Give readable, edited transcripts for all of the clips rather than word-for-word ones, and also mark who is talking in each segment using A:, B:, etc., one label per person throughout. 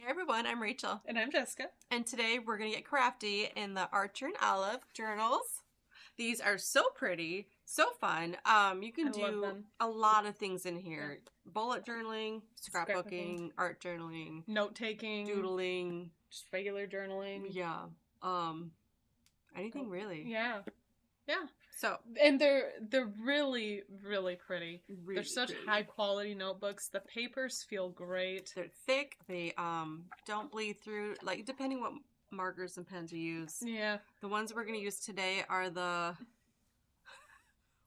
A: Hey everyone, I'm Rachel.
B: And I'm Jessica.
A: And today we're going to get crafty in the Archer and Olive journals. These are so pretty, so fun. You can do a lot of things in here. Yeah. Bullet journaling, scrapbooking, art journaling,
B: note-taking,
A: doodling,
B: just regular journaling.
A: Yeah. Anything really.
B: Yeah. Yeah.
A: So,
B: and they're really, really pretty.
A: Really
B: they're such
A: pretty.
B: high quality notebooks. The papers feel great.
A: They're thick. They don't bleed through, like depending what markers and pens you use.
B: Yeah.
A: The ones we're going to use today are the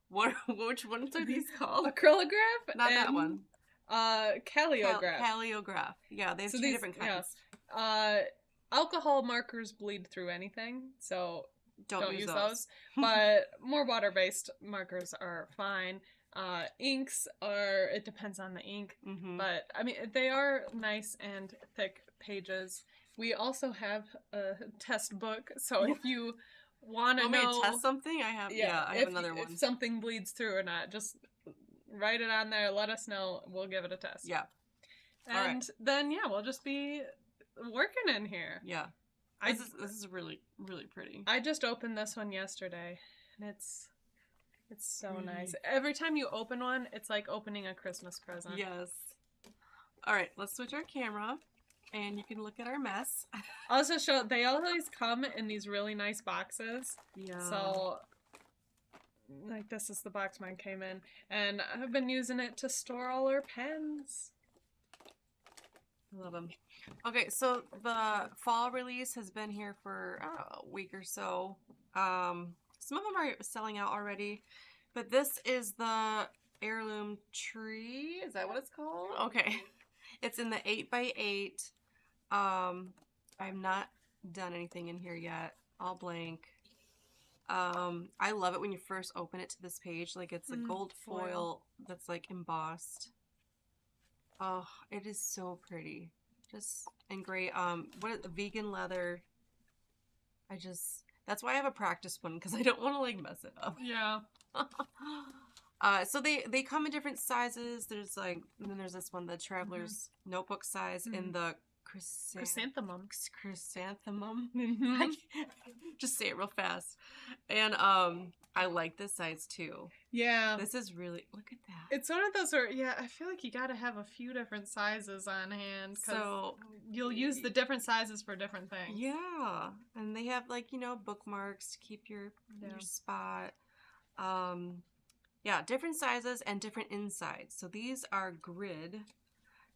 A: which ones are these called?
B: Acrylograph?
A: Not that one.
B: Calligraph.
A: Calligraph. Yeah, they have two different kinds.
B: Yeah. Alcohol markers bleed through anything, so don't use those. But more water-based markers are fine. Inks are, it depends on the ink. Mm-hmm. But, I mean, they are nice and thick pages. We also have a test book, so if you want to know...
A: test something? I have another one.
B: If something bleeds through or not, just write it on there, let us know, we'll give it a test.
A: Yeah.
B: And then, yeah, we'll just be working in here.
A: Yeah. This is really, really pretty.
B: I just opened this one yesterday, and it's so nice. Every time you open one, it's like opening a Christmas present.
A: Yes. All right, let's switch our camera, and you can look at our mess.
B: Also, they always come in these really nice boxes. Yeah. So, like, this is the box mine came in, and I've been using it to store all our pens.
A: I love them. Okay, so the fall release has been here for a week or so. Some of them are selling out already, but this is the heirloom tree. Is that what it's called? Okay. It's in the 8x8. I've not done anything in here yet. All blank. I love it when you first open it to this page. Like, it's a gold foil that's like embossed. Oh, it is so pretty. And great. Vegan leather. That's why I have a practice one, because I don't want to like mess it up.
B: Yeah.
A: So they come in different sizes. There's and then there's this one, the traveler's notebook size in the
B: chrysanthemum.
A: Chrysanthemum. Just say it real fast. And I like this size too.
B: Yeah.
A: This is really, look at that.
B: It's one of those where, yeah, I feel like you gotta have a few different sizes on hand, so you'll use the different sizes for different things.
A: Yeah. And they have bookmarks to keep your spot. Yeah, different sizes and different insides. So these are grid.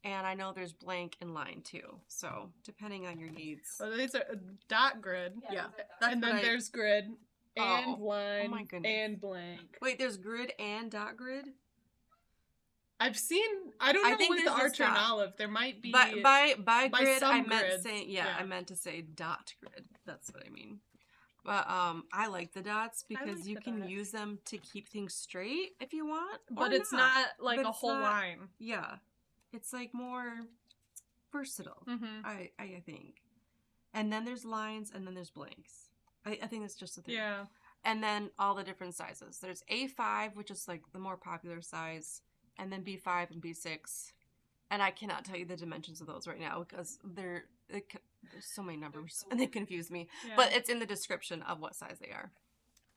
A: And I know there's blank and line too. So depending on your needs.
B: Well, these are dot grid.
A: Yeah.
B: And then there's grid and line
A: oh my goodness.
B: And blank.
A: Wait, there's grid and dot grid?
B: I've seen, I don't know with the Archer and Olive. There might be.
A: By grid, I meant
B: grids.
A: I meant to say dot grid. That's what I mean. But I like the dots because you can use them to keep things straight if you want.
B: But it's not like a whole line.
A: Yeah. It's like more versatile, I think. And then there's lines and then there's blanks. I think that's just a thing.
B: Yeah.
A: And then all the different sizes. There's A5, which is like the more popular size, and then B5 and B6. And I cannot tell you the dimensions of those right now because there's so many numbers and they confuse me. Yeah. But it's in the description of what size they are.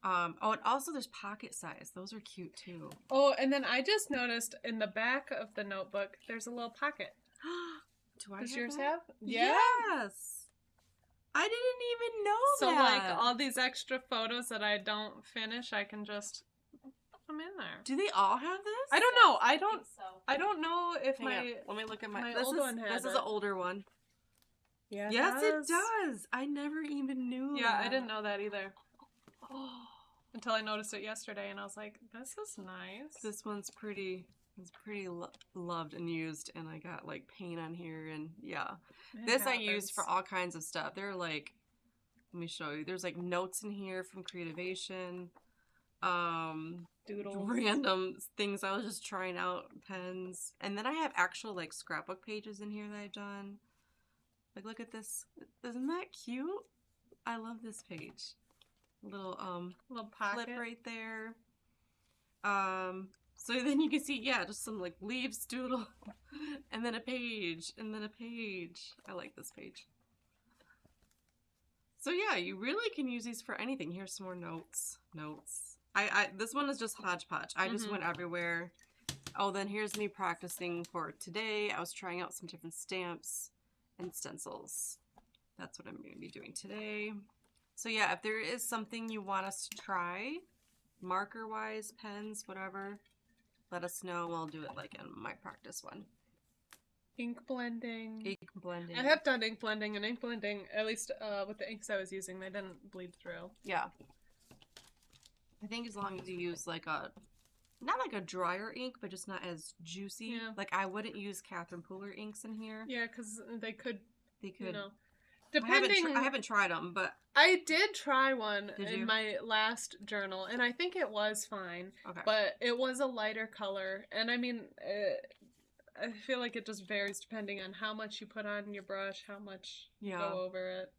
A: And also there's pocket size. Those are cute too.
B: Oh, and then I just noticed in the back of the notebook, there's a little pocket.
A: Does
B: yours have?
A: Yeah. Yes. I didn't even know that.
B: So like all these extra photos that I don't finish, I can just put them in there.
A: Do they all have this?
B: I don't know. I don't know if
A: let me look at my
B: old one has
A: this is an older one.
B: Yeah.
A: Yes, it does. I never even knew.
B: Yeah, I didn't know that either. Until I noticed it yesterday, and I was like, "This is nice."
A: This one's pretty. It's pretty loved and used, and I got like paint on here, and yeah, this I use for all kinds of stuff. They're like, let me show you. There's like notes in here from Creativation,
B: doodles,
A: random things I was just trying out, pens, and then I have actual like scrapbook pages in here that I've done. Like, look at this. Isn't that cute? I love this page. Little
B: pocket
A: flip right there. So then you can see, yeah, just some like leaves doodle, and then a page, and then a page. I like this page. So yeah, you really can use these for anything. Here's some more notes. This one is just hodgepodge. I just went everywhere. Oh, then here's me practicing for today. I was trying out some different stamps and stencils. That's what I'm going to be doing today. So yeah, if there is something you want us to try, marker-wise, pens, whatever, let us know. We'll do it like in my practice one.
B: Ink blending.
A: Ink blending.
B: I have done ink blending, and ink blending, at least with the inks I was using, they didn't bleed through.
A: Yeah. I think as long as you use like a, not like a drier ink, but just not as juicy.
B: Yeah.
A: Like I wouldn't use Catherine Pooler inks in here.
B: Yeah, because they could, you know.
A: Depending, I haven't tried them, but
B: I did try one in my last journal, and I think it was fine.
A: Okay.
B: But it was a lighter color, and I mean, I feel like it just varies depending on how much you put on your brush, how much you go over it.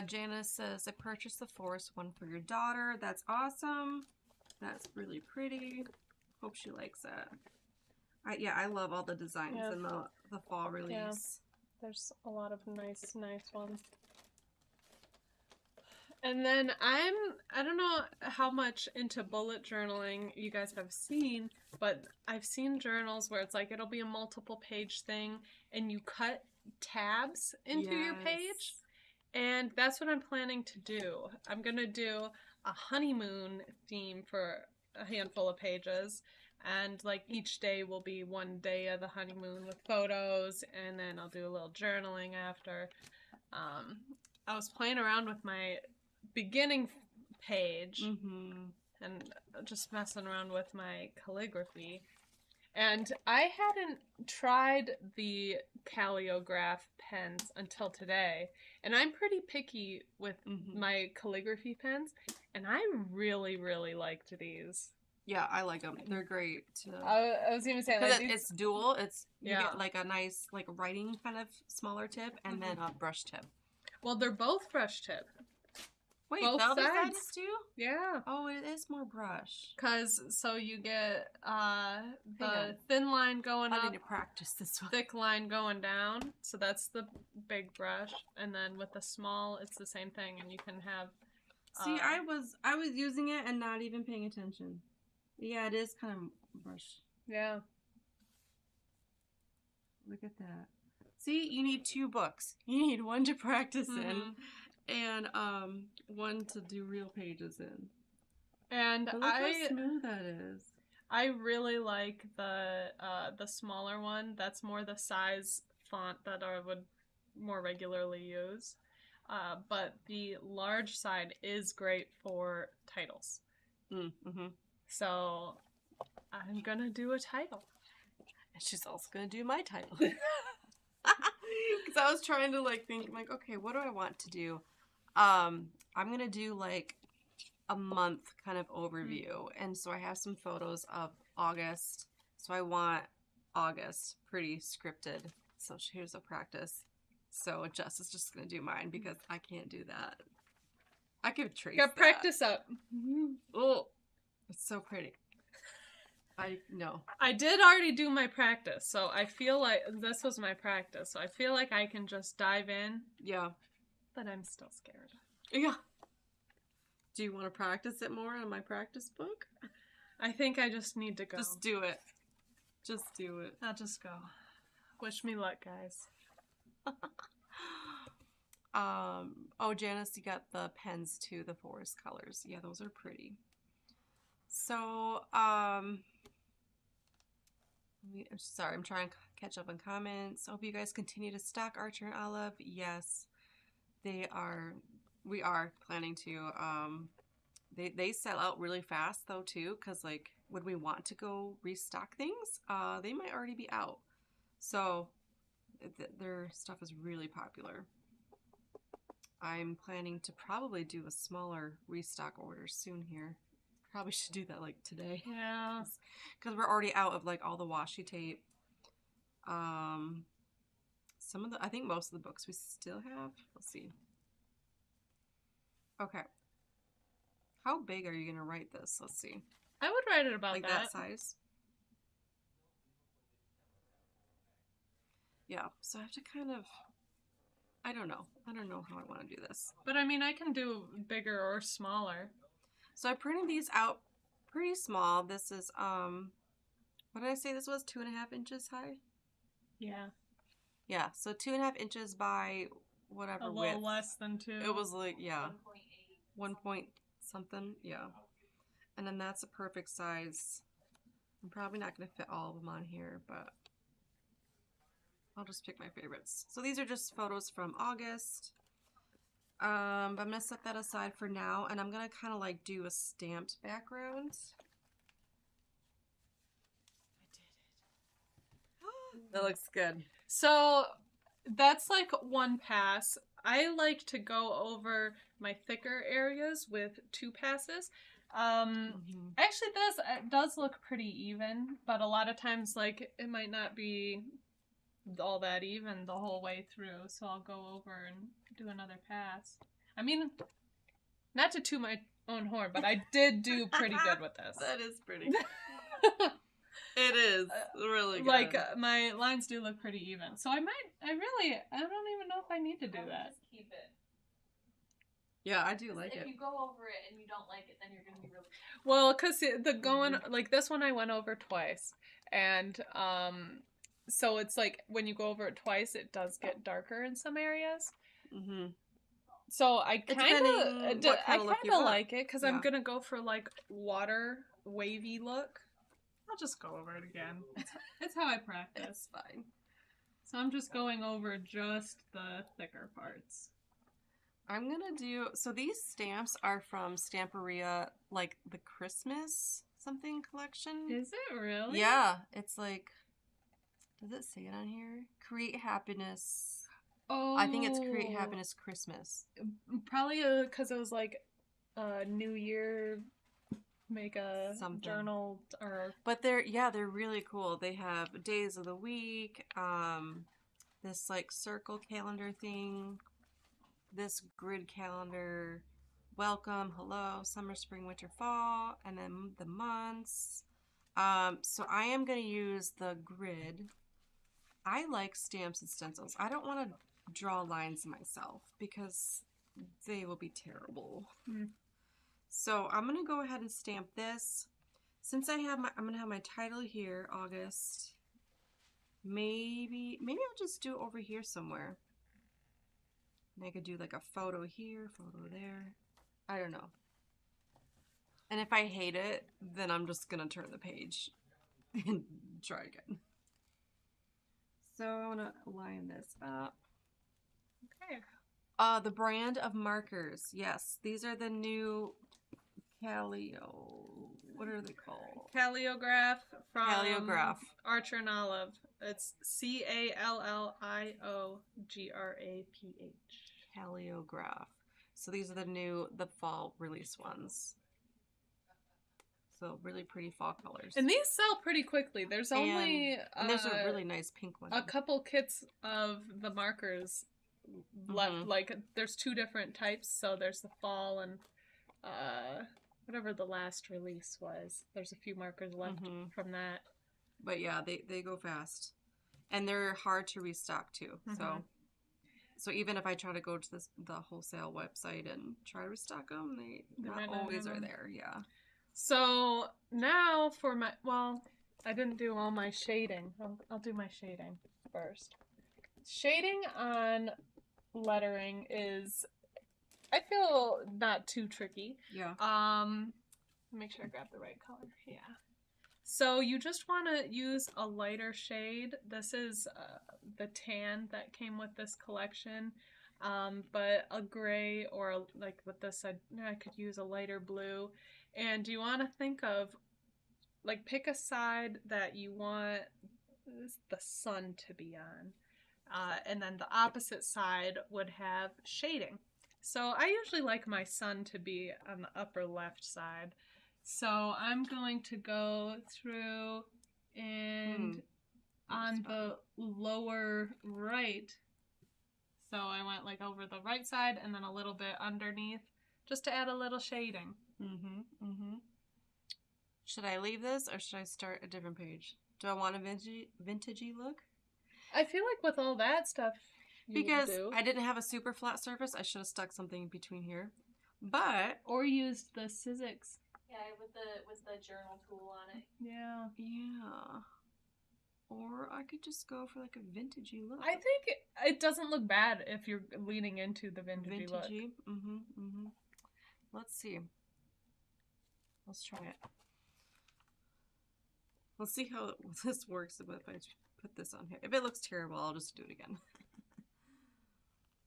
A: Janice says, I purchased the forest one for your daughter. That's awesome. That's really pretty. Hope she likes that. I love all the designs in the fall release.
B: Yeah. There's a lot of nice ones. And then I don't know how much into bullet journaling you guys have seen, but I've seen journals where it's like it'll be a multiple page thing and you cut tabs into your page. And that's what I'm planning to do. I'm going to do a honeymoon theme for a handful of pages. And like each day will be one day of the honeymoon with photos, and then I'll do a little journaling after. I was playing around with my beginning page and just messing around with my calligraphy. And I hadn't tried the Calligraphy pens until today. And I'm pretty picky with my calligraphy pens, and I really, really liked these.
A: Yeah, I like them. They're great.
B: I was even saying, like,
A: it's dual. You get like a nice like writing kind of smaller tip and then a brush tip.
B: Well, they're both brush tip.
A: Wait, both the other sides too?
B: Yeah.
A: Oh, it is more brush.
B: So you get the thin line going up.
A: I need to practice this one.
B: Thick line going down. So that's the big brush, and then with the small, it's the same thing, and you can have.
A: See, I was using it and not even paying attention. Yeah, it is kind of brush.
B: Yeah.
A: Look at that. See, you need 2 books. You need one to practice in, and one to do real pages in.
B: And
A: but look how smooth that is.
B: I really like the smaller one. That's more the size font that I would more regularly use. But the large side is great for titles. So I'm gonna do a title.
A: And she's also gonna do my title. Because I was trying to like think, like, okay, what do I want to do? I'm gonna do like a month kind of overview. And so I have some photos of August. So I want August pretty scripted. So here's a practice. So Jess is just gonna do mine because I can't do that. I could trace that.
B: Practice up.
A: Oh, it's so pretty. I
B: did already do my practice, so I feel like this was my practice. So I feel like I can just dive in.
A: Yeah.
B: But I'm still scared.
A: Yeah. Do you want to practice it more on my practice book?
B: I think I just need to go.
A: Just do it. Just do it.
B: I'll just go. Wish me luck, guys.
A: Oh, Janice, you got the pens too, the forest colors. Yeah, those are pretty. So, sorry, I'm trying to catch up on comments. Hope you guys continue to stock Archer and Olive. Yes, we are planning to. They sell out really fast though too, because like when we want to go restock things, they might already be out. So their stuff is really popular. I'm planning to probably do a smaller restock order soon here. Probably should do that like today.
B: Yeah.
A: Because we're already out of like all the washi tape. I think most of the books we still have. Let's see. Okay. How big are you going to write this? Let's see.
B: I would write it about
A: like that size. Yeah, so I have to kind of, I don't know how I want to do this.
B: But I mean, I can do bigger or smaller.
A: So I printed these out pretty small. This is, what did I say this was? 2.5 inches high?
B: Yeah.
A: Yeah, so 2.5 inches by whatever width.
B: A little less than 2.
A: It was like, yeah. 1 point something, yeah. And then that's a perfect size. I'm probably not going to fit all of them on here, but I'll just pick my favorites. So these are just photos from August. I'm going to set that aside for now, and I'm going to kind of like do a stamped background. I did it. That looks good.
B: So that's like one pass. I like to go over my thicker areas with 2 passes. Actually, it does look pretty even, but a lot of times, like, it might not be all that even the whole way through, so I'll go over and do another pass. I mean, not to toot my own horn, but I did do pretty good with this.
A: That is pretty good. It is really good.
B: Like, my lines do look pretty even, so I don't even know if I need to do that.
C: Just keep it.
A: Yeah, I do like it.
C: If you go over it and you don't like it, then you're going to be really...
B: Well, because like, this one I went over twice, and, so it's like, when you go over it twice, it does get darker in some areas.
A: Mm-hmm.
B: So I kind of like it, because
A: Yeah.
B: I'm going to go for, like, water, wavy look. I'll just go over it again. It's how I practice.
A: It's fine.
B: So I'm just going over just the thicker parts.
A: I'm gonna do, so these stamps are from Stamperia, like the Christmas something collection.
B: Is it really?
A: Yeah, it's like, does it say it on here? Create Happiness.
B: Oh.
A: I think it's Create Happiness Christmas.
B: Probably because it was like New Year, make a
A: Something.
B: Journal or...
A: But they're really cool. They have days of the week, this like circle calendar thing, this grid calendar, welcome, hello, summer, spring, winter, fall, and then the months. So I am going to use the grid. I like stamps and stencils. I don't want to draw lines myself because they will be terrible. So I'm going to go ahead and stamp this. Since I'm going to have my title here, August. Maybe I'll just do it over here somewhere. And I could do like a photo here, photo there. I don't know. And if I hate it, then I'm just going to turn the page and try again. So I want to line this up.
B: Okay.
A: The brand of markers. Yes, these are the new what are they called?
B: Calligraph from
A: Calligraph.
B: Archer and Olive. It's Calliograph.
A: Calligraph. So these are the fall release ones. So really pretty fall colors.
B: And these sell pretty quickly. There's only
A: and there's a really nice pink one.
B: A couple kits of the markers left. Like, there's 2 different types. So there's the fall and whatever the last release was. There's a few markers left from that. But
A: yeah, they go fast. And they're hard to restock too. So even if I try to go to the wholesale website and try to restock them, they not always are there. Yeah.
B: So now for my, I didn't do all my shading. I'll do my shading first. Shading on lettering is, I feel, not too tricky.
A: Yeah.
B: Make sure I grab the right color. Yeah. So you just want to use a lighter shade. This is the tan that came with this collection. But a gray, or like with this, I could use a lighter blue. And you want to think of, like, pick a side that you want the sun to be on. And then the opposite side would have shading. So I usually like my sun to be on the upper left side. So I'm going to go through and on the lower right. So I went like over the right side and then a little bit underneath just to add a little shading.
A: Should I leave this or should I start a different page? Do I want a vintagey look?
B: I feel like with all that stuff
A: because I didn't have a super flat surface, I should have stuck something between here. But
B: or used the Sizzix.
C: Yeah, with the journal tool on it.
B: Yeah.
A: Yeah. Or I could just go for like a vintagey look.
B: I think it doesn't look bad if you're leaning into the vintagey look.
A: Mm-hmm. Let's see. Let's try it. Let's see how this works if I put this on here. If it looks terrible, I'll just do it again.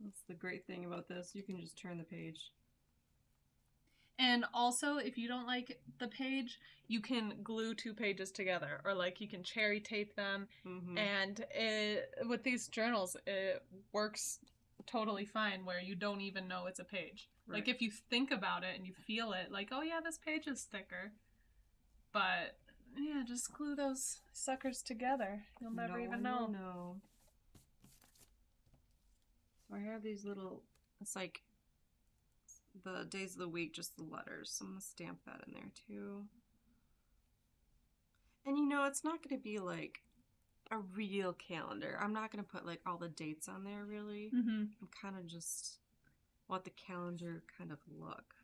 A: That's the great thing about this. You can just turn the page.
B: And also, if you don't like the page, you can glue 2 pages together, or like you can cherry tape them.
A: Mm-hmm.
B: And with these journals, it works totally fine where you don't even know it's a page. Right. Like if you think about it and you feel it, like, oh yeah, this page is thicker. But yeah, just glue those suckers together. You'll never even know.
A: No. So I have these little, it's like the days of the week, just the letters. So I'm going to stamp that in there too. And you know, it's not going to be like a real calendar. I'm not going to put like all the dates on there really.
B: Mm-hmm.
A: I'm kind of just want the calendar kind of look.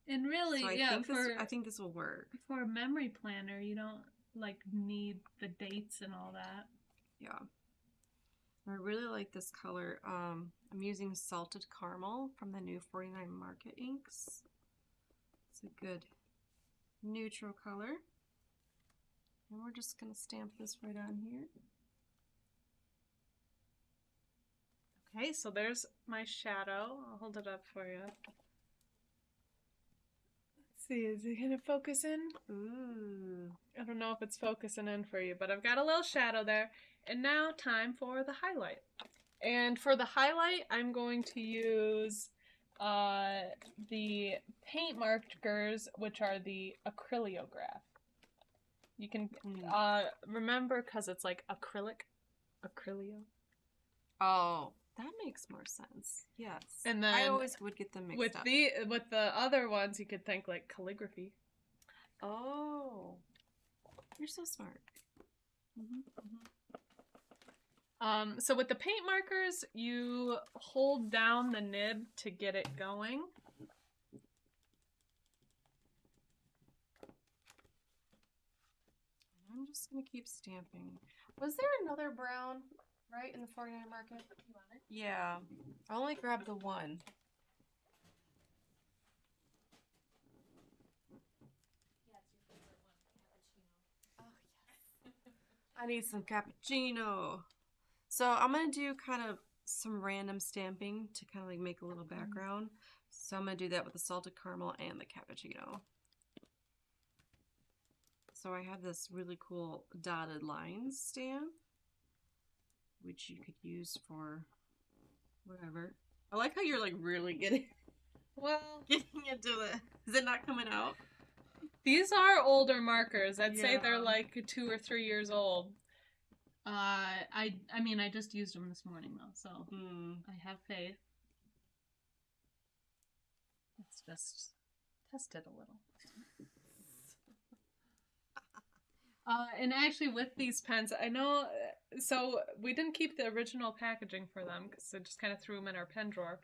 B: And really,
A: so I think this will work.
B: For a memory planner, you don't like need the dates and all that.
A: Yeah. I really like this color. I'm using Salted Caramel from the new 49 Market inks. It's a good neutral color. And we're just going to stamp this right on here.
B: Okay, so there's my shadow. I'll hold it up for you. Let's see, is it going to focus in?
A: Ooh.
B: I don't know if it's focusing in for you, but I've got a little shadow there. And now time for the highlight. And for the highlight, I'm going to use the paint markers, which are the acrylograph. You can remember because it's like acrylic, acrylio.
A: Oh, that makes more sense. Yes.
B: And then
A: I always would get them mixed up.
B: With the other ones, you could think like calligraphy.
A: Oh, you're so smart.
B: So with the paint markers, you hold down the nib to get it going.
A: I'm just going to keep stamping. Was there another brown, right, in the 49 Market?
C: You want it?
A: Yeah. I only grabbed the one.
C: Yeah, it's your favorite one, cappuccino.
A: Oh, yes. I need some cappuccino. So I'm going to do kind of some random stamping to kind of like make a little background. So I'm going to do that with the Salted Caramel and the cappuccino. So I have this really cool dotted lines stamp, which you could use for whatever. I like how you're like really getting into the... Is it not coming out?
B: These are older markers. I'd say they're like 2 or 3 years old. I mean, I just used them this morning though, so I have faith. Let's just test it a little. And actually with these pens, I know, so we didn't keep the original packaging for them because I just kind of threw them in our pen drawer.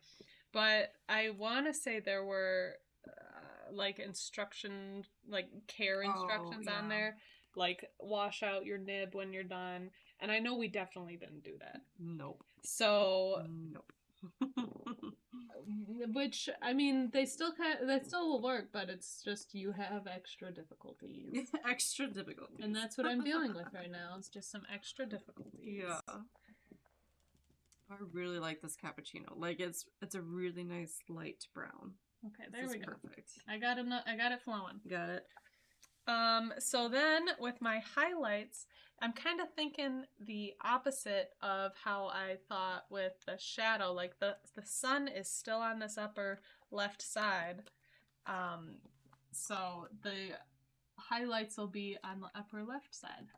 B: But I want to say there were like care instructions on there. Like wash out your nib when you're done. And I know we definitely didn't do that.
A: Nope.
B: So
A: nope.
B: Which, I mean, they still will work, but it's just you have extra difficulties.
A: Extra difficulties.
B: And that's what I'm dealing with right now. It's just some extra difficulties.
A: Yeah. I really like this cappuccino. Like it's a really nice light brown.
B: Okay, there we go.
A: Perfect.
B: I got it flowing.
A: Got it.
B: So then with my highlights, I'm kind of thinking the opposite of how I thought with the shadow. Like the sun is still on this upper left side. So the highlights will be on the upper left side.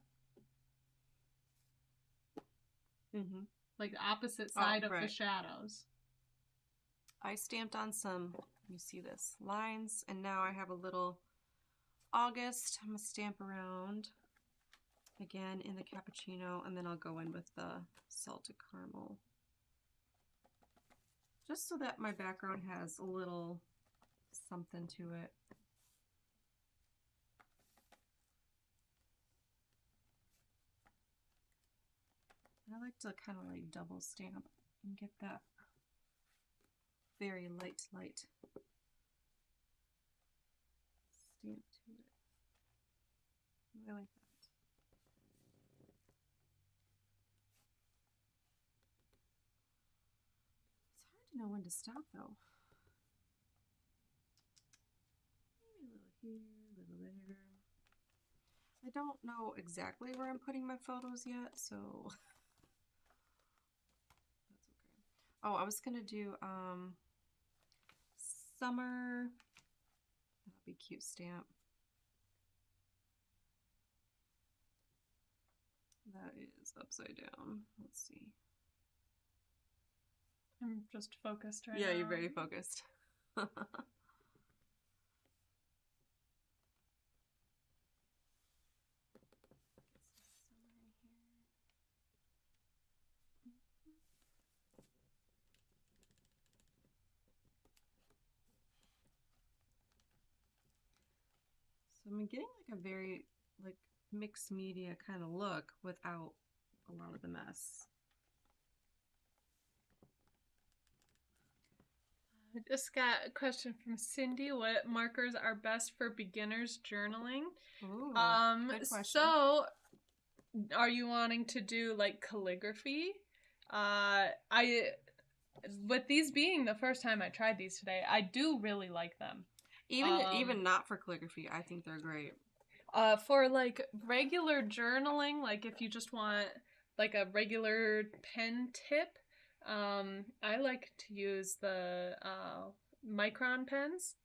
A: Mm-hmm.
B: Like the opposite side of the shadows.
A: I stamped on some, you see this, lines, and now I have a little August. I'm going to stamp around again in the cappuccino, and then I'll go in with the salted caramel. Just so that my background has a little something to it. I like to kind of like double stamp and get that very light stamp to it. I like that. It's hard to know when to stop though. Maybe a little here, a little there. I don't know exactly where I'm putting my photos yet, so that's okay. Oh, I was gonna do summer. That'll be cute stamp. That is upside down. Let's see.
B: I'm just focused right now.
A: Yeah, you're very focused. So I'm getting like a very like mixed media kind of look without a lot of the mess.
B: I just got a question from Cindy. What markers are best for beginners journaling?
A: Ooh, good question.
B: So are you wanting to do like calligraphy? With these being the first time I tried these today, I do really like them.
A: Even not for calligraphy, I think they're great.
B: For like regular journaling, like if you just want like a regular pen tip, I like to use the micron pens.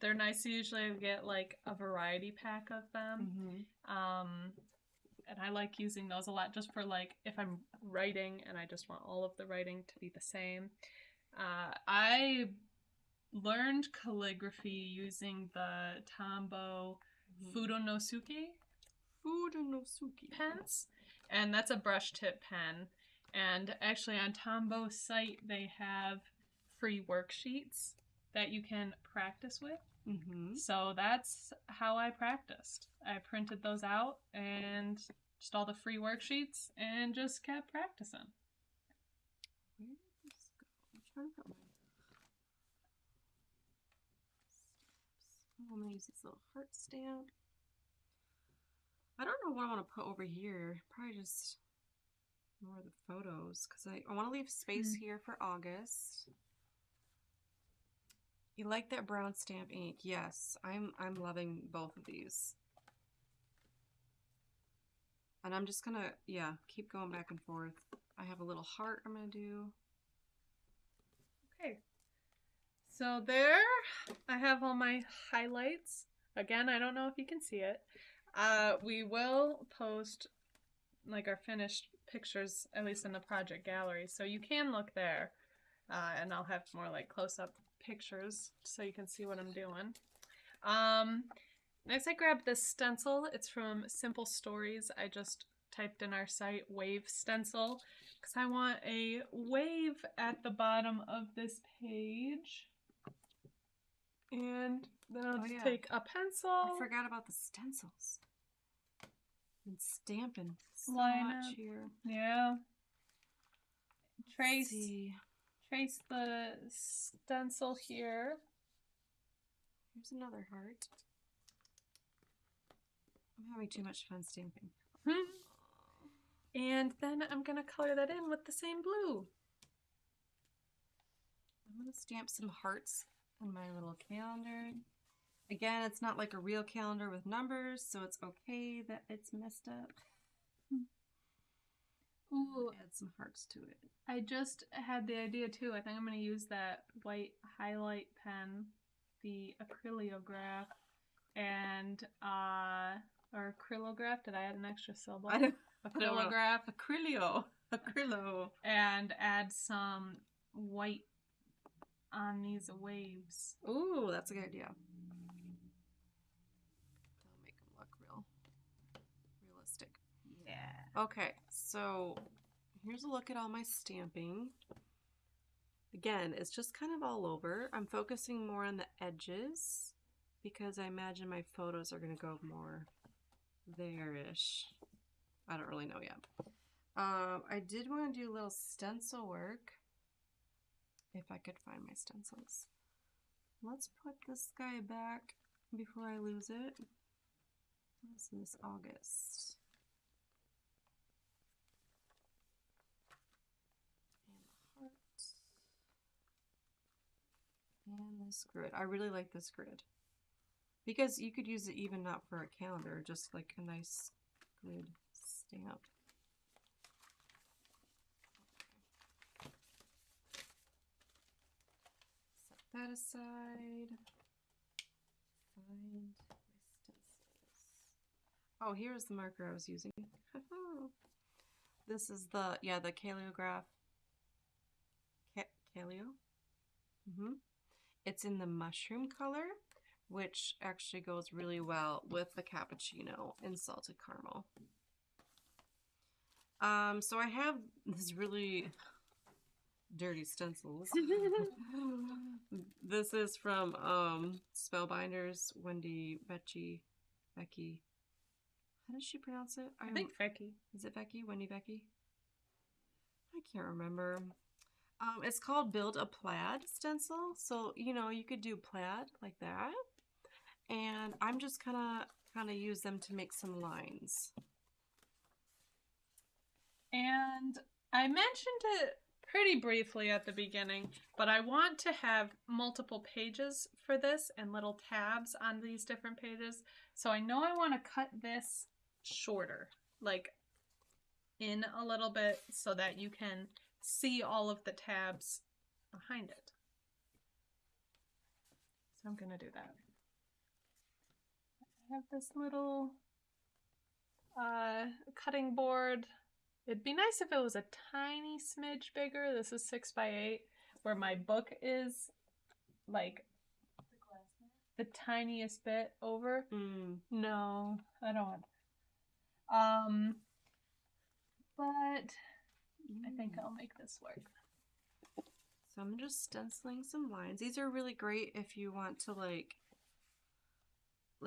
B: They're nice. Usually I get like a variety pack of them. And I like using those a lot just for like if I'm writing and I just want all of the writing to be the same. I learned calligraphy using the Tombow Fudonosuke pens, and that's a brush tip pen. And actually on Tombow's site they have free worksheets that you can practice with. So that's how I practiced. I printed those out and just all the free worksheets and just kept practicing.
A: Where did this go? I'm trying to put my stamps. I'm gonna use this little heart stamp. I don't know what I want to put over here. Probably just more of the photos because I want to leave space here for August. You like that brown stamp ink? Yes, I'm loving both of these. And I'm just gonna, keep going back and forth. I have a little heart I'm gonna do.
B: Okay. So there, I have all my highlights. Again, I don't know if you can see it. We will post like our finished pictures, at least in the project gallery, so you can look there. And I'll have more like close-up pictures so you can see what I'm doing. Next I grabbed this stencil. It's from Simple Stories. I just typed in our site wave stencil because I want a wave at the bottom of this page. And then I'll just take a pencil.
A: I forgot about the stencils. And stamping so much here.
B: Yeah. Trace the stencil here.
A: Here's another heart. I'm having too much fun stamping.
B: And then I'm going to color that in with the same blue.
A: I'm going to stamp some hearts on my little calendar. Again, it's not like a real calendar with numbers, so it's okay that it's messed up.
B: Ooh,
A: add some hearts to it.
B: I just had the idea too. I think I'm going to use that white highlight pen, the acrylograph, and or acrylograph. Did I add an extra syllable? Acrylograph.
A: Acrylo.
B: And add some white on these waves.
A: Ooh, that's a good idea. Okay, so here's a look at all my stamping. Again, it's just kind of all over. I'm focusing more on the edges because I imagine my photos are going to go more there-ish. I don't really know yet. I did want to do a little stencil work if I could find my stencils. Let's put this guy back before I lose it. What's this? August. And the heart. And this grid. I really like this grid. Because you could use it even not for a calendar, just like a nice grid stamp. Set that aside. Find my stencils. Oh, here's the marker I was using. This is the Calligraph. Calio? It's in the mushroom color, which actually goes really well with the cappuccino and salted caramel. So I have this really dirty stencils. This is from Spellbinders, Becky. How does she pronounce it?
B: I think Becky.
A: Is it Becky? Wendy Becky? I can't remember. It's called Build a Plaid stencil. So, you know, you could do plaid like that. And I'm just kind of use them to make some lines.
B: And I mentioned it pretty briefly at the beginning, but I want to have multiple pages for this and little tabs on these different pages. So I know I want to cut this shorter, like in a little bit so that you can see all of the tabs behind it. So I'm going to do that. I have this little cutting board. It'd be nice if it was a tiny smidge bigger. This is 6x8, where my book is like the tiniest bit over. No, I don't want. But I think I'll make this work.
A: So I'm just stenciling some lines. These are really great if you want to like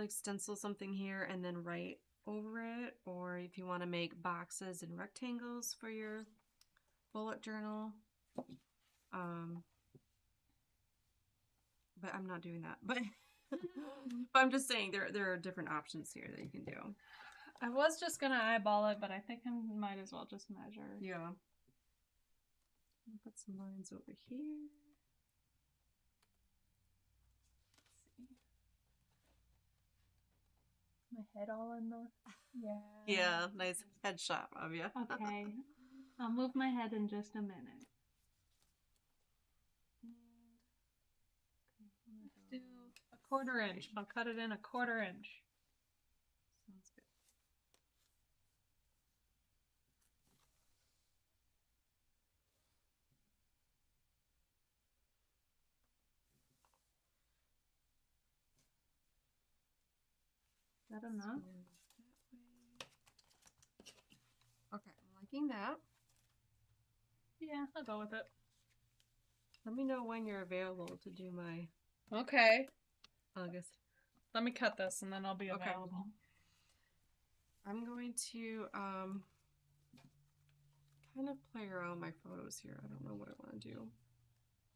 A: stencil something here and then write over it, or if you want to make boxes and rectangles for your bullet journal. But I'm not doing that. But I'm just saying there are different options here that you can do.
B: I was just gonna eyeball it, but I think I might as well just measure.
A: Yeah. I'll put some lines over here.
B: My head all in the...
A: Yeah, nice headshot of you.
B: Okay. I'll move my head in just a minute. Let's do a 1/4 inch. I'll cut it in a 1/4 inch.
A: Sounds good.
B: Is that enough?
A: Okay, I'm liking that.
B: Yeah, I'll go with it.
A: Let me know when you're available to do my
B: Okay.
A: August.
B: Let me cut this and then I'll be available.
A: I'm going to kind of play around my photos here. I don't know what I want to do.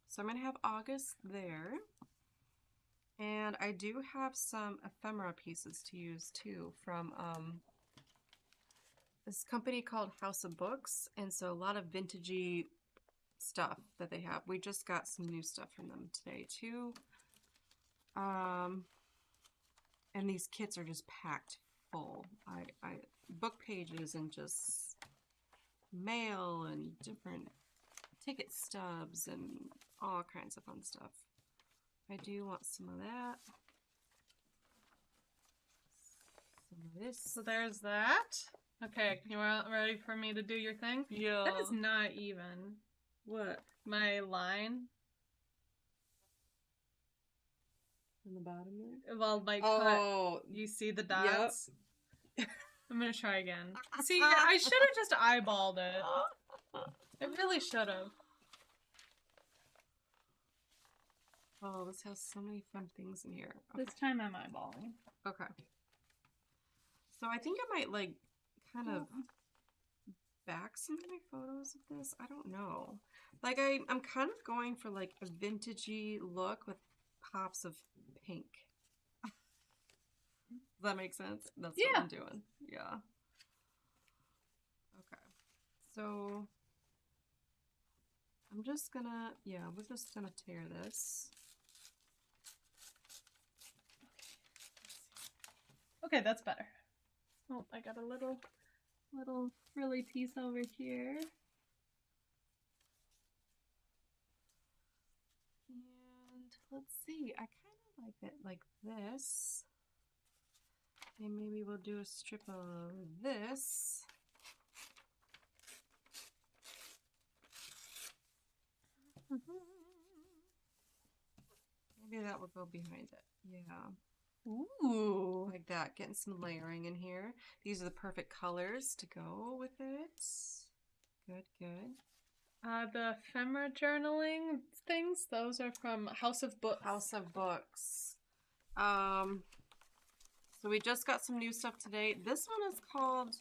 A: So I'm going to have August there. And I do have some ephemera pieces to use too from this company called House of Books. And so a lot of vintagey stuff that they have. We just got some new stuff from them today too. And these kits are just packed full. I book pages and just mail and different ticket stubs and all kinds of fun stuff. I do want some of that. Some of this.
B: So there's that. Okay, you ready for me to do your thing?
A: Yeah.
B: That is not even.
A: What?
B: My line.
A: On the bottom there?
B: Well, my cut. You see the dots?
A: Yep.
B: I'm gonna try again. See, I should have just eyeballed it. I really should have.
A: Oh, this has so many fun things in here.
B: Okay. This time I'm eyeballing.
A: Okay. So I think I might like kind of back some of my photos of this. I don't know. Like I'm kind of going for like a vintagey look with pops of pink. Does that make sense? That's what I'm doing. Yeah. Okay. So I'm just gonna, we're just gonna tear this.
B: Okay, that's better. Oh, I got a little frilly piece over here.
A: And let's see, I kind of like it like this. And maybe we'll do a strip of this. Maybe that will go behind it. Yeah.
B: Ooh.
A: Like that, getting some layering in here. These are the perfect colors to go with it. Good, good.
B: The ephemera journaling things, those are from House of Books.
A: House of Books. So we just got some new stuff today. This one is called,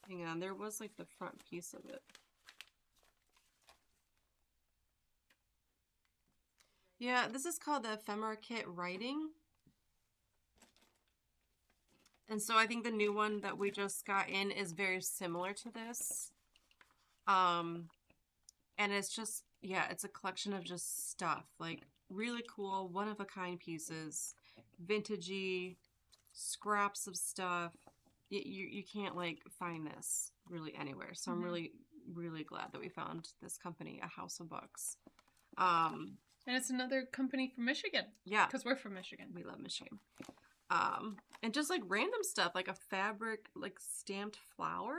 A: hang on, there was like the front piece of it. Yeah, this is called the Ephemera Kit Writing. And so I think the new one that we just got in is very similar to this. And it's just, it's a collection of just stuff. Like really cool, one-of-a-kind pieces. Vintagey, scraps of stuff. You can't like find this really anywhere. So I'm really, really glad that we found this company, A House of Books.
B: And it's another company from Michigan.
A: Yeah.
B: Because we're from Michigan.
A: We love Michigan. And just like random stuff, like a fabric, like stamped flower.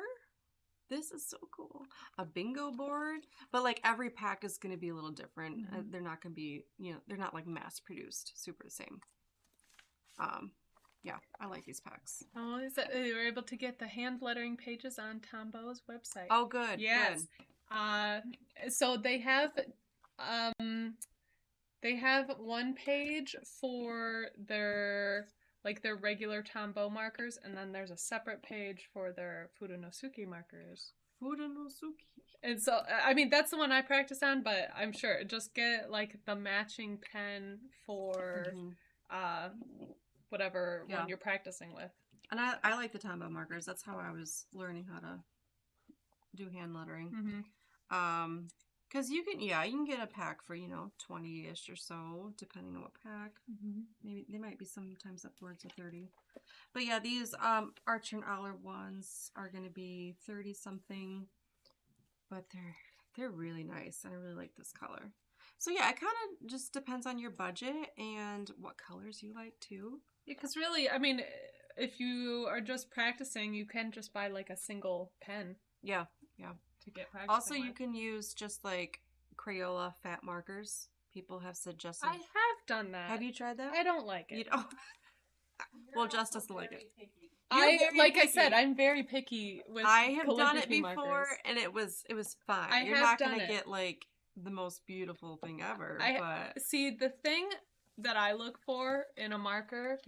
A: This is so cool. A bingo board. But like every pack is going to be a little different. They're not going to be, they're not like mass produced, super the same. Yeah, I like these packs.
B: Oh, is that they were able to get the hand lettering pages on Tombo's website.
A: Oh, good.
B: Yes. Good. So they have one page for their regular Tombow markers, and then there's a separate page for their Fudonosuke markers.
A: Fudonosuke.
B: And so, I mean, that's the one I practice on, but I'm sure just get like the matching pen for whatever one you're practicing with.
A: And I like the Tombow markers. That's how I was learning how to do hand lettering. Because you can get a pack for, 20-ish or so, depending on what pack. Maybe they might be sometimes upwards of 30. But yeah, these Archer and Aller ones are going to be 30-something. But they're really nice, and I really like this color. So yeah, it kind of just depends on your budget and what colors you like, too.
B: Yeah, because really, I mean, if you are just practicing, you can just buy like a single pen.
A: Yeah.
B: To get practicing
A: Also,
B: with.
A: you can use just like Crayola fat markers. People have suggested.
B: I have done that.
A: Have you tried that?
B: I don't like it.
A: You don't. Well, Jess doesn't like it.
B: I said, I'm very picky with.
A: I have done it before,
B: markers.
A: and it was fine. You're not gonna get like the most beautiful thing ever. But
B: see, the thing that I look for in a marker,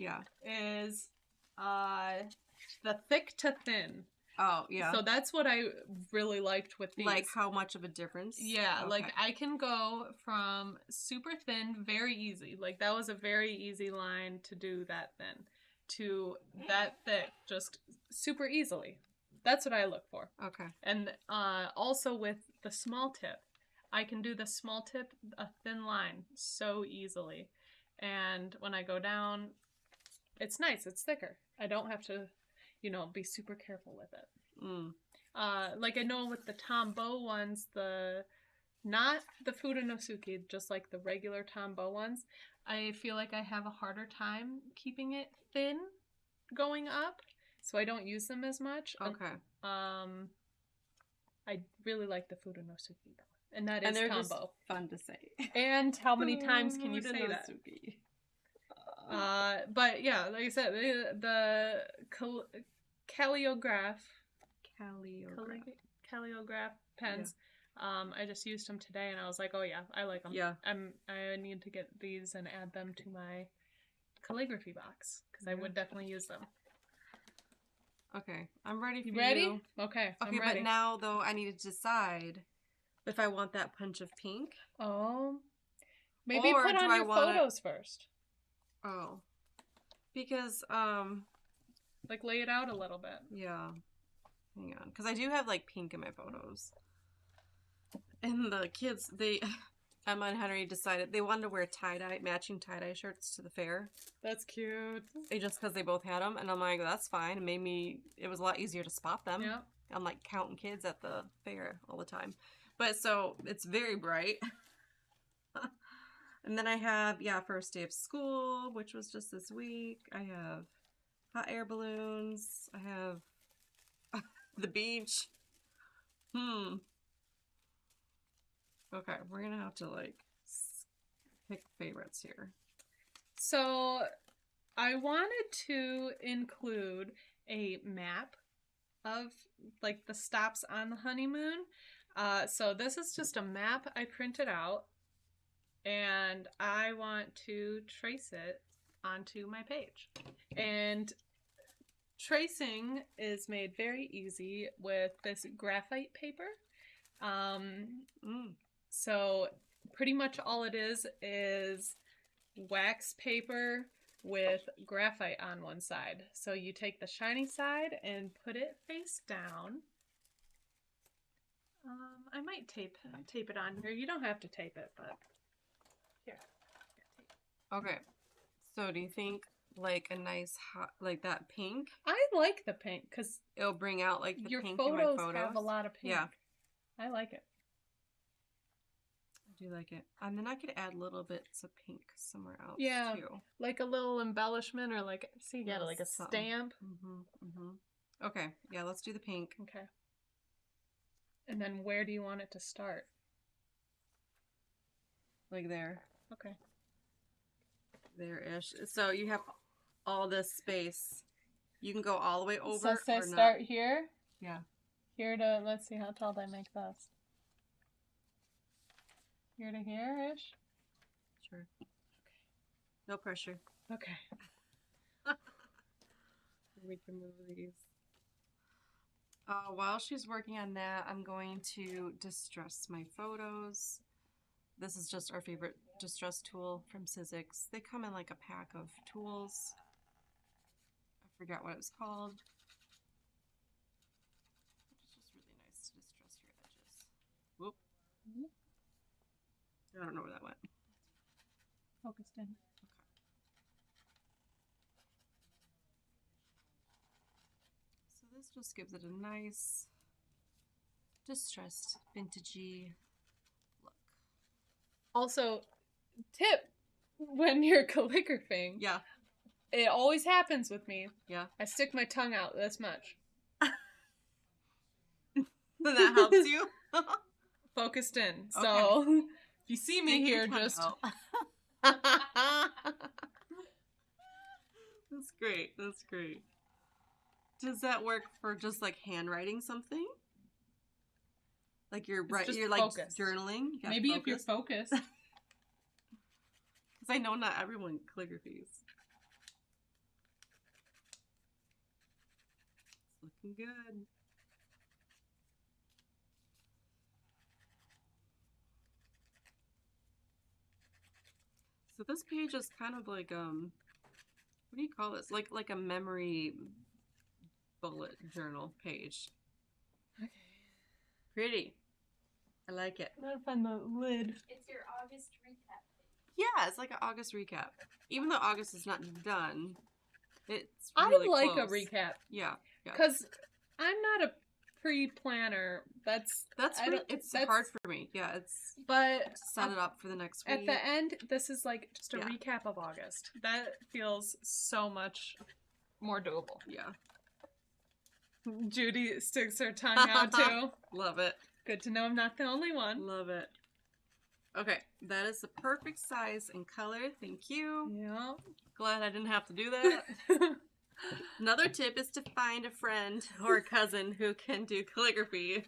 B: is the thick to thin.
A: Oh, yeah.
B: So that's what I really liked with these.
A: Like how much of a difference?
B: Yeah, okay. Like I can go from super thin very easy. Like that was a very easy line to do that thin to that thick just super easily. That's what I look for.
A: Okay.
B: And also with the small tip, I can do the small tip, a thin line so easily. And when I go down, it's nice. It's thicker. I don't have to be super careful with it. Like I know with the Tombow ones, not the Fudonosuke, just like the regular Tombow ones, I feel like I have a harder time keeping it thin going up, so I don't use them as much.
A: Okay.
B: I really like the Fudonosuke though, and that is
A: they're
B: Tombow.
A: Just fun to say.
B: And how many times can you say that? But yeah, like I said, the Calligraph pens. I just used them today, and I was like, oh yeah, I like them.
A: Yeah.
B: I need to get these and add them to my calligraphy box because I would definitely use them.
A: Okay, I'm ready for you.
B: Ready? Okay, I'm ready.
A: But now though, I need to decide if I want that punch of pink.
B: Oh, maybe
A: or
B: put on your photos first.
A: Oh, because
B: like lay it out a little bit.
A: Yeah, hang on, because I do have like pink in my photos, and the kids Emma and Henry decided they wanted to wear matching tie-dye shirts to the fair.
B: That's cute.
A: Just because they both had them, and I'm like, that's fine. It was a lot easier to spot them.
B: Yeah.
A: I'm like counting kids at the fair all the time. But so, it's very bright. And then I have, first day of school, which was just this week. I have hot air balloons. I have the beach. Okay, we're gonna have to like pick favorites here.
B: So I wanted to include a map of like the stops on the honeymoon. So this is just a map I printed out, and I want to trace it onto my page. And tracing is made very easy with this graphite paper. So pretty much all it is wax paper with graphite on one side. So you take the shiny side and put it face down. I might tape it on here. You don't have to tape it, but here.
A: Okay. So do you think like a nice hot, like that pink?
B: I like the pink because
A: it'll bring out like the
B: your
A: pink
B: photos,
A: in my photos
B: have a lot of pink.
A: Yeah.
B: I like it.
A: I do like it. And then I could add little bits of pink somewhere else too.
B: Like a little embellishment or like, see, yeah, like a stamp.
A: Okay, yeah, let's do the pink.
B: Okay. And then where do you want it to start?
A: Like there.
B: Okay.
A: There-ish. So you have all this space. You can go all the way over
B: so say
A: or
B: start
A: not.
B: Here?
A: Yeah.
B: Here to, let's see, how tall do I make this? Here to here-ish?
A: Sure. Okay. No pressure.
B: Okay.
A: We can move these. While she's working on that, I'm going to distress my photos. This is just our favorite distress tool from Sizzix. They come in like a pack of tools. I forgot what it was called. It's just really nice to distress your edges. Whoop. I don't know where that went.
B: Focused in.
A: So this just gives it a nice distressed, vintagey look.
B: Also, tip when you're calligraphing.
A: Yeah.
B: It always happens with me.
A: Yeah.
B: I stick my tongue out this much.
A: Then that helps you.
B: Focused in.
A: Okay.
B: So if you see me here, just
A: That's great. That's great. Does that work for just like handwriting something? Like you're you're like
B: focused.
A: Journaling?
B: Maybe if you're focused.
A: Because I know not everyone calligraphies. It's looking good. So this page is kind of like what do you call this? Like a memory bullet journal page.
B: Okay.
A: Pretty. I like it.
B: I'm gonna find the lid.
C: It's your August recap page.
A: Yeah, it's like an August recap. Even though August is not done, it's really
B: I like
A: close.
B: a recap.
A: Yeah.
B: Because I'm not a pre-planner. It's
A: hard for me. Yeah, it's
B: but
A: set it up for the next week.
B: At the end, this is like just a recap of August. That feels so much more doable.
A: Yeah.
B: Judy sticks her tongue out too.
A: Love it.
B: Good to know I'm not the only one.
A: Love it. Okay, that is the perfect size and color. Thank you.
B: Yeah.
A: Glad I didn't have to do that. Another tip is to find a friend or a cousin who can do calligraphy.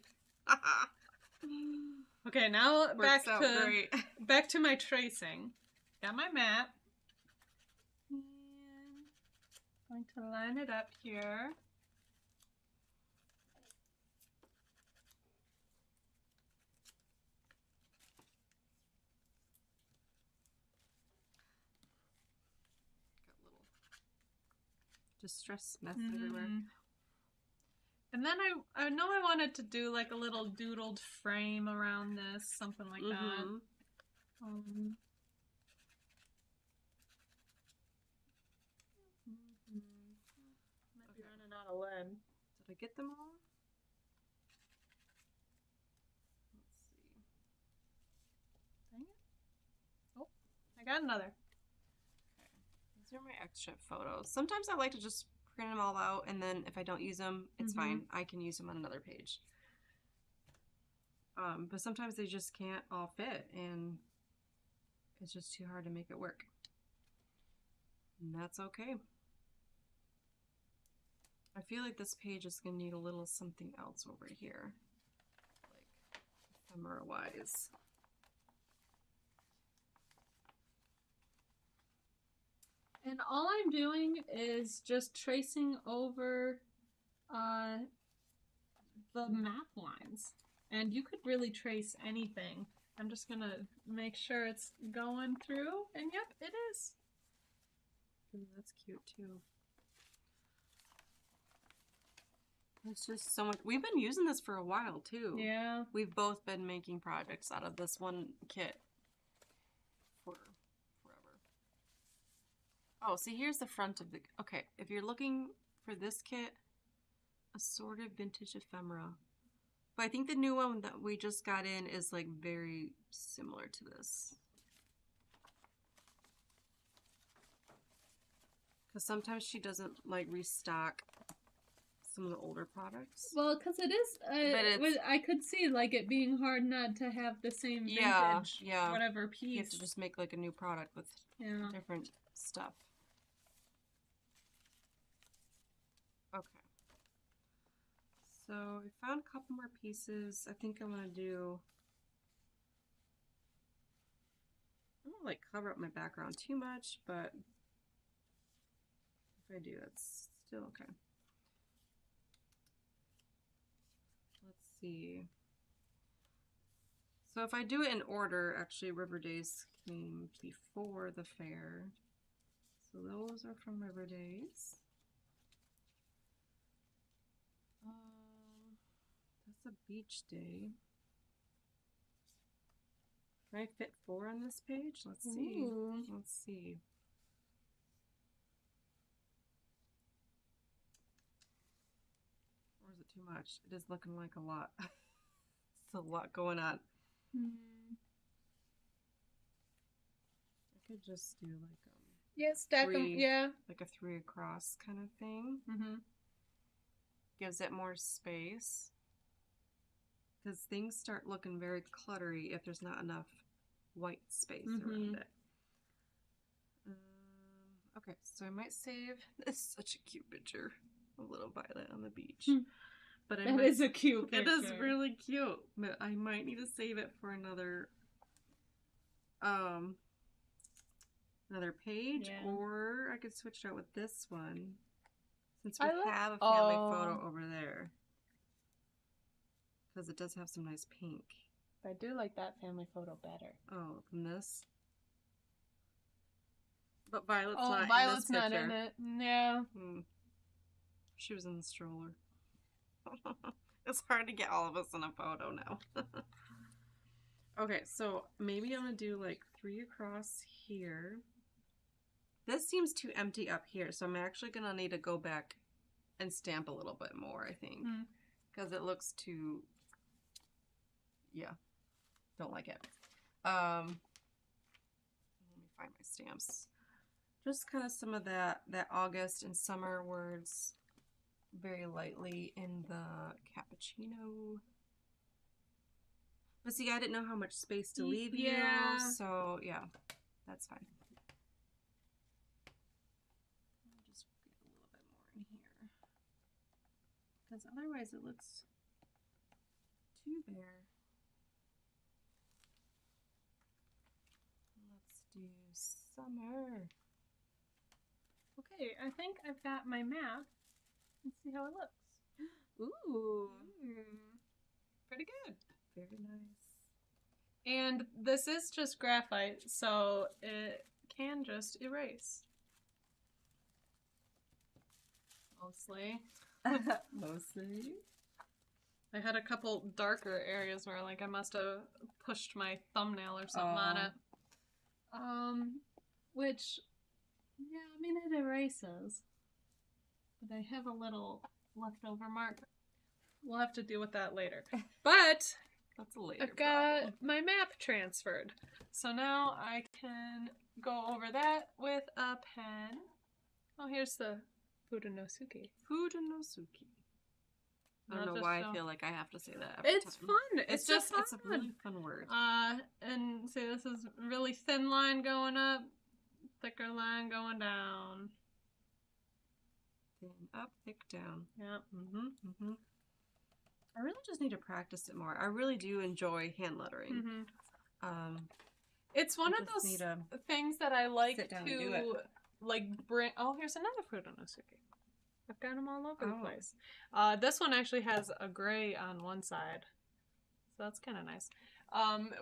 B: Okay, now
A: Works out great.
B: back to my tracing. Got my mat. And going to line it up here.
A: Got little distress mess everywhere.
B: And then I know I wanted to do like a little doodled frame around this, something like that. Might be running out of lead.
A: Did I get them all? Let's see.
B: Dang it. Oh, I got another.
A: Okay. These are my extra photos. Sometimes I like to just print them all out, and then if I don't use them, it's fine. I can use them on another page. But sometimes they just can't all fit, and it's just too hard to make it work. And that's okay. I feel like this page is going to need a little something else over here, like ephemera-wise.
B: And all I'm doing is just tracing over the map lines. And you could really trace anything. I'm just going to make sure it's going through. And yep, it is.
A: Ooh, that's cute too. It's just so much. We've been using this for a while too.
B: Yeah.
A: We've both been making projects out of this one kit for forever. Oh, see, here's the front of the... Okay, if you're looking for this kit, assorted vintage ephemera. But I think the new one that we just got in is like very similar to this. Because sometimes she doesn't like restock some of the older products.
B: Well, because it is, I could see like it being hard not to have the same vintage, whatever piece.
A: You have to just make like a new product with different stuff. Okay. So I found a couple more pieces. I think I'm gonna do... I don't like cover up my background too much, but if I do, it's still okay. Let's see. So if I do it in order, actually River Days came before the fair. So those are from River Days. That's a beach day. Can I fit 4 on this page? Let's see.
B: Ooh.
A: Let's see. Or is it too much? It is looking like a lot. It's a lot going on. I could just do like
B: stack them. Yeah,
A: like a 3 across kind of thing. Gives it more space. Because things start looking very cluttery if there's not enough white space around it. Okay, so I might save... This is such a cute picture of little Violet on the beach. But
B: that is a cute picture.
A: It is really cute. But I might need to save it for another page, or I could switch it out with this one since we have a family photo over there. Because it does have some nice pink.
B: I do like that family photo better.
A: Oh, than this? But Violet's
B: not in it. Yeah.
A: She was in the stroller. It's hard to get all of us in a photo now. Okay, so maybe I'm going to do like 3 across here. This seems too empty up here, so I'm actually going to need to go back and stamp a little bit more, I think. Because it looks too... Yeah. Don't like it. Let me find my stamps. Just kind of some of that August and summer words very lightly in the cappuccino. But see, I didn't know how much space to leave
B: Yeah.
A: you, so yeah, that's fine. I'll just get a little bit more in here. Because otherwise it looks too bare. Let's do summer.
B: Okay, I think I've got my map. Let's see how it looks.
A: Ooh.
B: Pretty good.
A: Very nice.
B: And this is just graphite, so it can just erase. Mostly.
A: Mostly.
B: I had a couple darker areas where like I must have pushed my thumbnail or something on it. Which, yeah, I mean it erases. But I have a little leftover mark. We'll have to deal with that later. But
A: That's a later
B: I've got
A: problem.
B: my map transferred. So now I can go over that with a pen. Oh, here's the Fudenosuke.
A: Fudenosuke. I don't know why I feel like I have to say that every
B: It's
A: time.
B: fun.
A: It's just, it's a really fun word.
B: And see, this is really thin line going up, thicker line going down.
A: Thin up, thick down.
B: Yep.
A: I really just need to practice it more. I really do enjoy hand lettering.
B: It's one of those things that I like
A: sit down and do it.
B: to like bring. Oh, here's another Fudenosuke. I've got them all over the place. This one actually has a gray on one side, so that's kind of nice.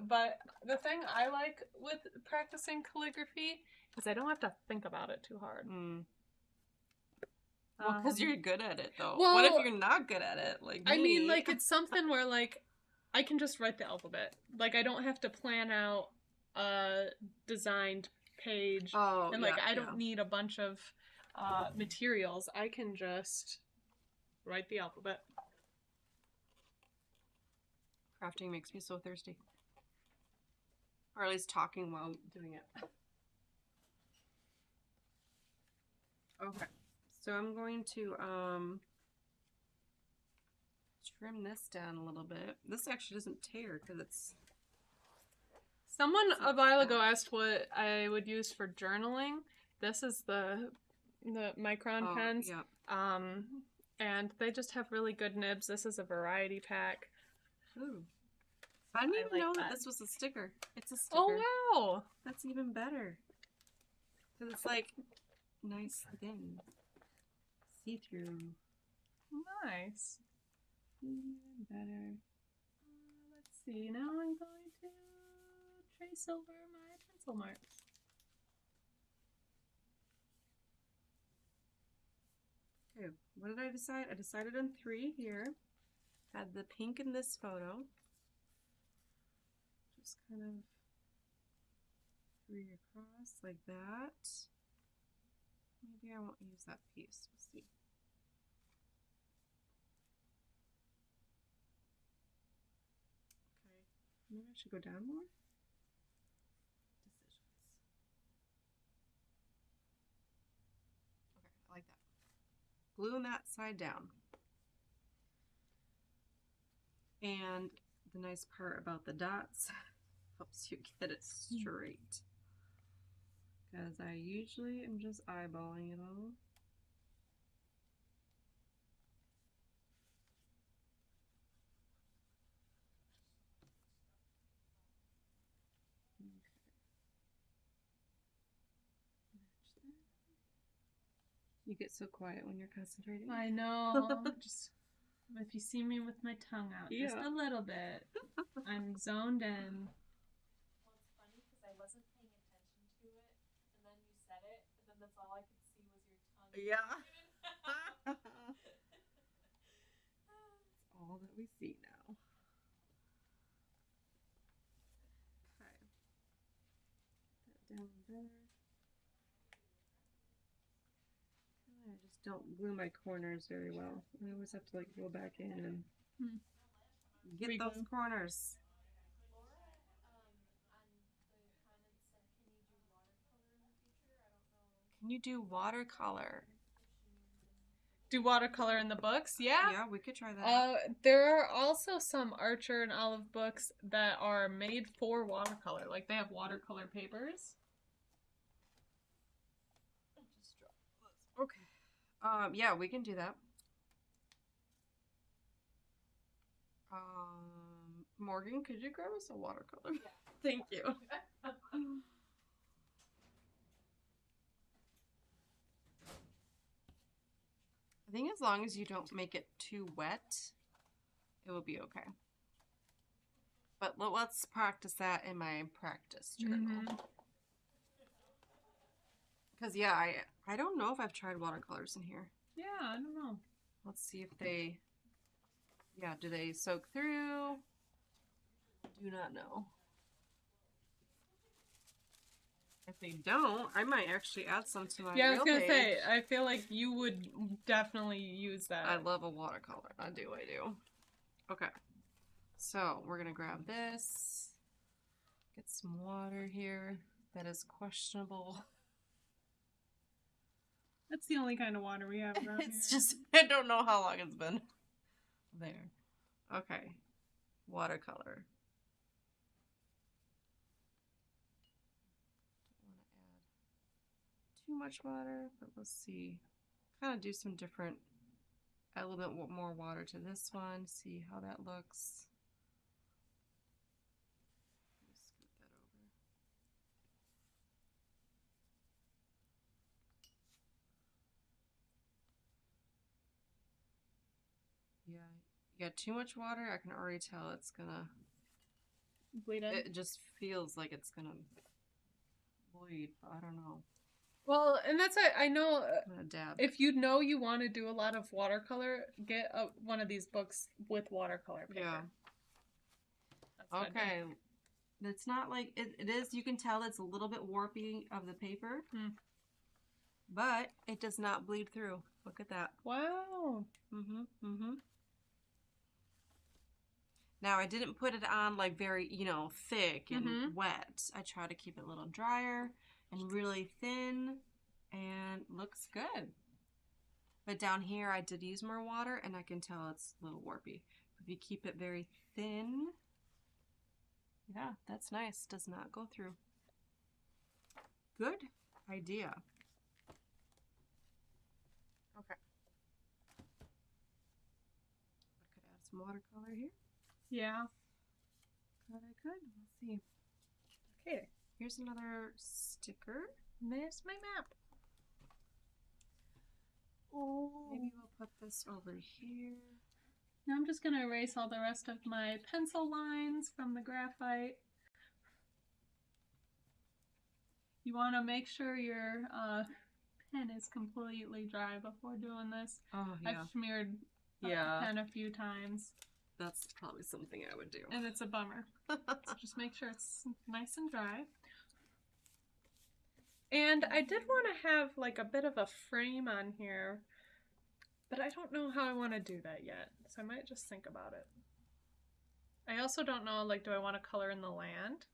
B: But the thing I like with practicing calligraphy is I don't have to think about it too hard.
A: Well, because you're good at it, though.
B: Well,
A: what if you're not good at it? Like me?
B: I mean, like, it's something where, like, I can just write the alphabet. Like, I don't have to plan out a designed page.
A: Oh,
B: and, like, I don't need a bunch of materials. I can just write the alphabet.
A: Crafting makes me so thirsty. Or at least talking while doing it. Okay. So I'm going to trim this down a little bit. This actually doesn't tear because it's...
B: Someone a while ago asked what I would use for journaling. This is the Micron pens.
A: Yeah.
B: And they just have really good nibs. This is a variety pack.
A: Ooh. I didn't even know that this was a sticker. It's a sticker.
B: Oh, wow.
A: That's even better. Because it's like nice thin. See-through.
B: Nice.
A: Even better.
B: Let's see. Now I'm going to trace over my pencil marks.
A: Okay, what did I decide? I decided on 3 here. Had the pink in this photo. Just kind of 3 across like that. Maybe I won't use that piece. We'll see. Okay, maybe I should go down more. Decisions. Okay, I like that. Glue that side down. And the nice part about the dots helps you get it straight. Because I usually am just eyeballing it all. Okay. Match that. You get so quiet when you're concentrating.
B: I know. Just if you see me with my tongue out just a little bit, I'm zoned in.
C: Well, it's funny because I wasn't paying attention to it, and then you said it, and then that's all I could see was your tongue.
A: Yeah. It's all that we see now. Okay. Put that down there. I just don't glue my corners very well. I always have to like go back in and get those corners.
C: Laura, on the comments said, can you do watercolor in the future? I don't know
A: Can you do watercolor?
C: if she means in
B: do watercolor in the books. Yeah.
A: Yeah, we could try that.
B: There are also some Archer and Olive books that are made for watercolor. Like they have watercolor papers.
A: Okay. Yeah, we can do that. Morgan, could you grab us a watercolor?
C: Yeah.
A: Thank you. I think as long as you don't make it too wet, it will be okay. But let's practice that in my practice journal. Because, yeah, I don't know if I've tried watercolors in here.
B: Yeah, I don't know.
A: Let's see if they... Yeah, do they soak through? Do not know. If they don't, I might actually add some to my
B: Yeah, I was
A: real
B: gonna
A: page.
B: say, I feel like you would definitely use that.
A: I love a watercolor. I do. Okay. So, we're gonna grab this. Get some water here. That is questionable.
B: That's the only kind of water we have around
A: It's
B: here.
A: just, I don't know how long it's been there. Okay. Watercolor. Don't want to add too much water, but let's see. Kind of do some different, add a little bit more water to this one, see how that looks. Let me scoot that over. Yeah, you got too much water, I can already tell it's gonna
B: Bleed in.
A: it just feels like it's gonna bleed, but I don't know.
B: Well, and that's I know
A: I'm gonna dab.
B: if you know you want to do a lot of watercolor, get one of these books with watercolor paper.
A: Yeah. Okay. It's not like it is. You can tell it's a little bit warpy of the paper, but it does not bleed through. Look at that.
B: Wow.
A: Now I didn't put it on like very, thick and wet. I try to keep it a little drier and really thin, and looks good. But down here I did use more water, and I can tell it's a little warpy. If you keep it very thin, yeah, that's nice. Does not go through. Good idea. Okay. I could add some watercolor here.
B: Yeah.
A: I could. Let's see.
B: Okay.
A: Here's another sticker.
B: There's my map.
A: Oh. Maybe we'll put this over here.
B: Now I'm just going to erase all the rest of my pencil lines from the graphite. You want to make sure your pen is completely dry before doing this.
A: Oh, yeah.
B: I've smeared the pen a few times.
A: That's probably something I would do.
B: And it's a bummer. So just make sure it's nice and dry. And I did want to have like a bit of a frame on here, but I don't know how I want to do that yet. So I might just think about it. I also don't know, like, do I want to color in the land?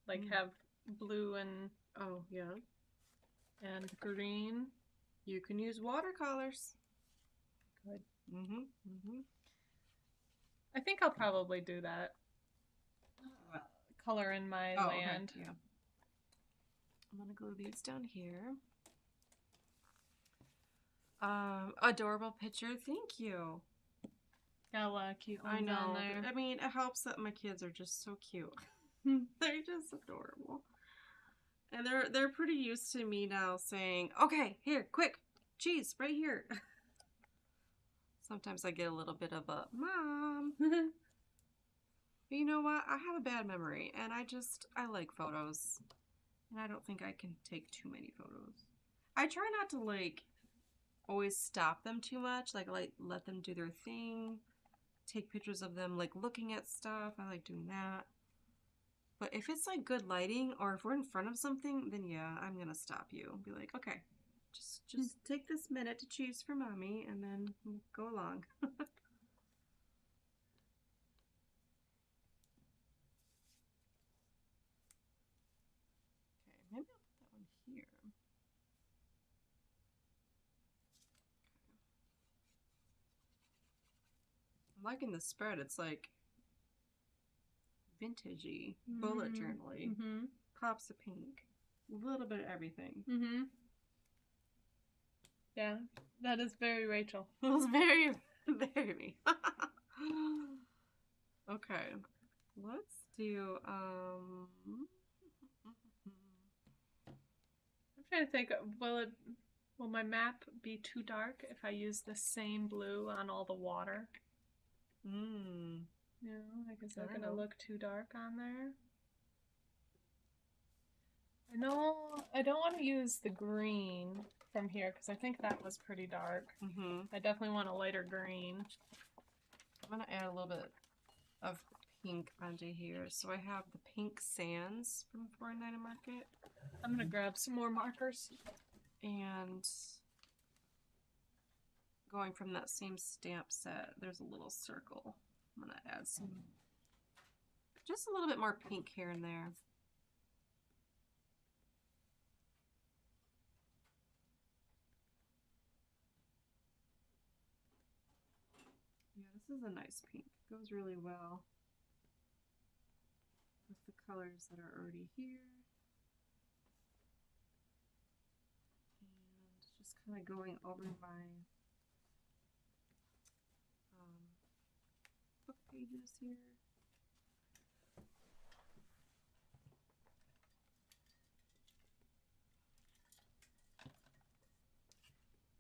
B: Like have blue and and green.
A: You can use watercolors.
B: Good.
A: I
B: think I'll probably do that. Color in my land.
A: Okay. Yeah. I'm gonna glue these down here. Adorable picture. Thank you.
B: Got a lot of cute ones
A: I know.
B: on there.
A: I mean, it helps that my kids are just so cute. They're just adorable. And they're pretty used to me now saying, okay, here, quick, cheese, right here. Sometimes I get a little bit of a, Mom. But you know what? I have a bad memory, and I like photos. And I don't think I can take too many photos. I try not to, always stop them too much. Let them do their thing. Take pictures of them, looking at stuff. I like doing that. But if it's, good lighting, or if we're in front of something, then yeah, I'm gonna stop you and be like, okay, just take this minute to choose for Mommy, and then go along. Okay, maybe I'll put that one here. liking the spread. It's like vintagey, bullet journal-y, pops of pink, a little bit of everything.
B: Yeah, that is very Rachel.
A: It was very, very me. Okay, let's do,
B: I'm trying to think, will my map be too dark if I use the same blue on all the water? Yeah, like, is that gonna look too dark on there? I know I don't want to use the green from here because I think that was pretty dark. I definitely want a lighter green.
A: I'm gonna add a little bit of pink onto here. So I have the pink sands from 4.99 Market.
B: I'm gonna grab some more markers.
A: And going from that same stamp set, there's a little circle. I'm gonna add some, just a little bit more pink here and there. Yeah, this is a nice pink. Goes really well with the colors that are already here. And just kind of going over my book pages here.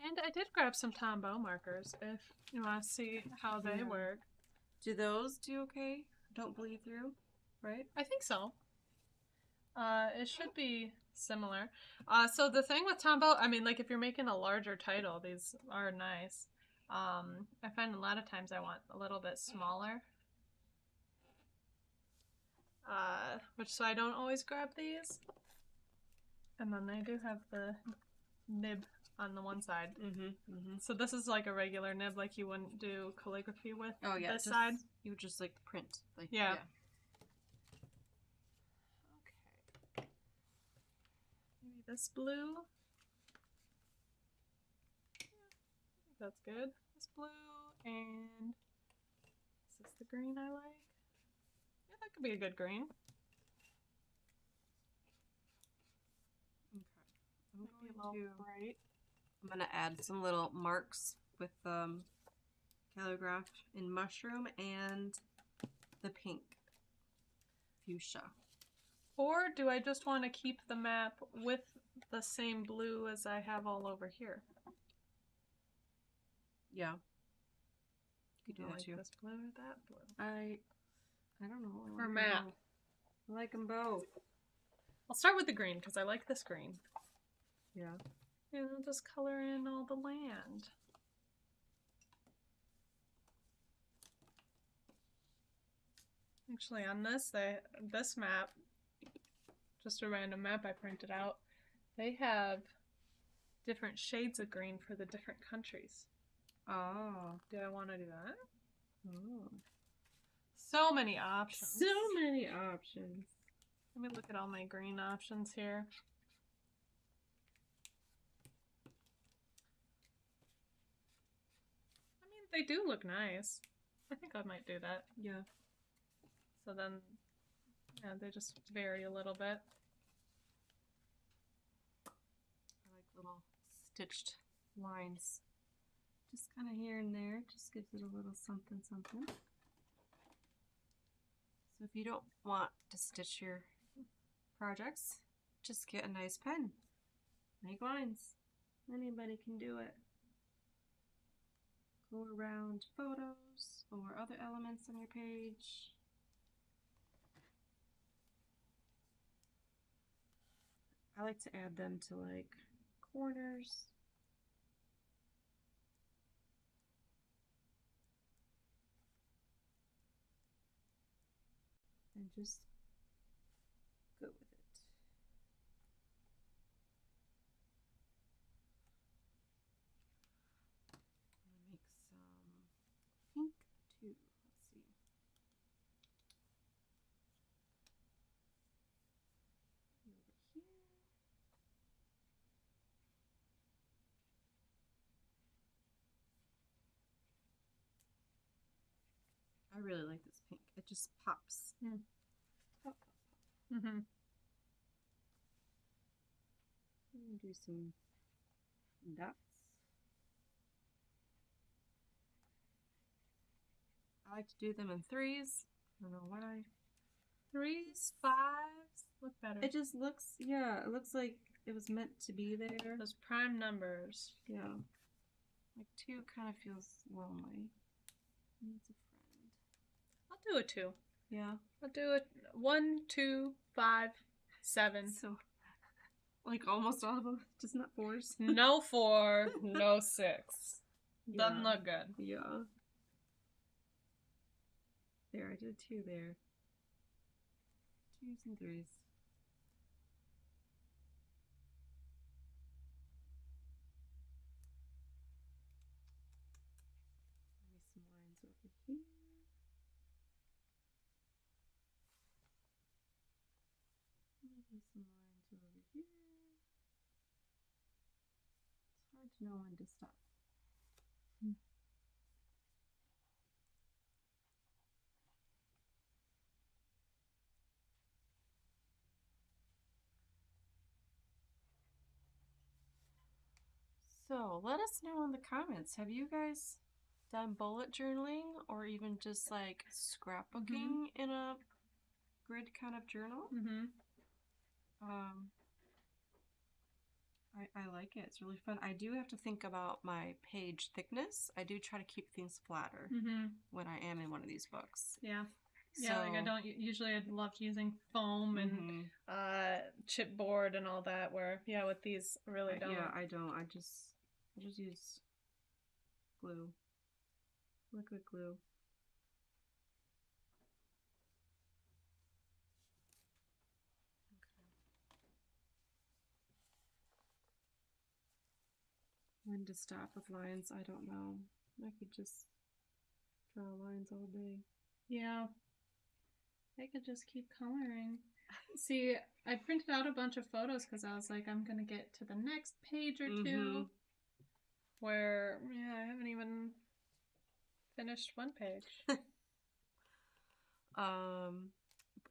B: And I did grab some Tombow markers if you want to see how they work.
A: Do those do okay? Don't bleed through, right?
B: I think so. It should be similar. So the thing with Tombow, I mean, like if you're making a larger title, these are nice. I find a lot of times I want a little bit smaller. Which so I don't always grab these. And then they do have the nib on the one side. So this is like a regular nib, like you wouldn't do calligraphy with.
A: Oh yeah,
B: this side.
A: You would just like print. Like,
B: yeah.
A: Okay.
B: Maybe this blue. Yeah, that's good. This blue and is this the green I like? Yeah, that could be a good green.
A: Okay.
B: I'm going to bright.
A: I'm gonna add some little marks with Calligraphy in mushroom and the pink fuchsia.
B: Or do I just want to keep the map with the same blue as I have all over here?
A: Yeah. You could do that
B: like
A: too.
B: This blue or that blue?
A: I don't know.
B: Or map.
A: I like them both.
B: I'll start with the green because I like this green.
A: Yeah.
B: And I'll just color in all the land. Actually, on this map, just a random map I printed out, they have different shades of green for the different countries.
A: Oh.
B: Do I want to do that?
A: Oh.
B: So many options.
A: So many options.
B: Let me look at all my green options here. I mean, they do look nice. I think I might do that.
A: Yeah.
B: So then, yeah, they just vary a little bit.
A: I like little stitched lines. Just kind of here and there. Just gives it a little something, something. So if you don't want to stitch your projects, just get a nice pen. Make lines. Anybody can do it. Go around photos or other elements on your page. I like to add them to like corners. And just go with it. I'm gonna make some pink too. Let's see. Over here. I really like this pink. It just pops.
B: Mm.
A: Pop.
B: Mm-hmm.
A: Do some dots. I like to do them in threes. I don't know why.
B: 3s, 5s look better.
A: It just looks, yeah, it looks like it was meant to be there.
B: Those prime numbers.
A: Yeah. Like 2 kind of feels lonely. Needs a friend.
B: I'll do a 2.
A: Yeah.
B: I'll do it 1, 2, 5, 7.
A: So, like almost all of them, just not 4s.
B: No 4, no 6. Doesn't
A: Yeah.
B: look good.
A: Yeah. There, I did 2 there. 2s and 3s. Maybe some lines over here. Maybe some lines over here. It's hard to know when to stop. So let us know in the comments. Have you guys done bullet journaling or even just like scrapbooking in a grid kind of journal?
B: Mm-hmm.
A: I like it. It's really fun. I do have to think about my page thickness. I do try to keep things flatter when I am in one of these books.
B: Yeah.
A: So,
B: Yeah, like I don't usually. I love using foam and chipboard and all that. Where with these I really don't.
A: Yeah, I don't. I just use glue, liquid glue. When to stop with lines, I don't know. I could just draw lines all day.
B: Yeah. I could just keep coloring. See, I printed out a bunch of photos because I was like, I'm going to get to the next page or two. Where, I haven't even finished one page.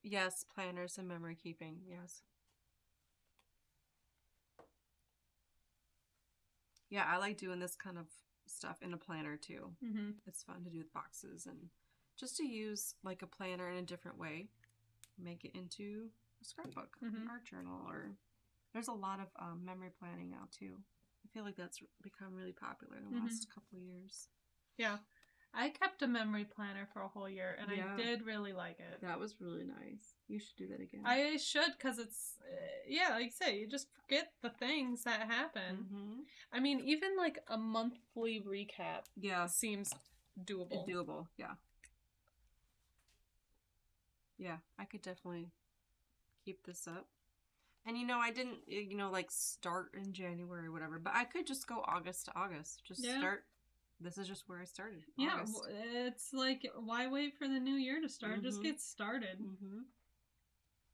A: Yes, planners and memory keeping, yes. Yeah, I like doing this kind of stuff in a planner too. It's fun to do with boxes and just to use like a planner in a different way. Make it into a scrapbook, an art journal, or there's a lot of memory planning now too. I feel like that's become really popular in the last couple of years.
B: Yeah. I kept a memory planner for a whole year, and I did really like it.
A: That was really nice. You should do that again.
B: I should, because it's, like you say, you just forget the things that happen. I mean, even like a monthly recap seems doable.
A: Doable, yeah. Yeah, I could definitely keep this up. And I didn't, like start in January or whatever, but I could just go August to August. Just start. This is just where I started.
B: Yeah,
A: August.
B: it's like, why wait for the new year to start? Just get started.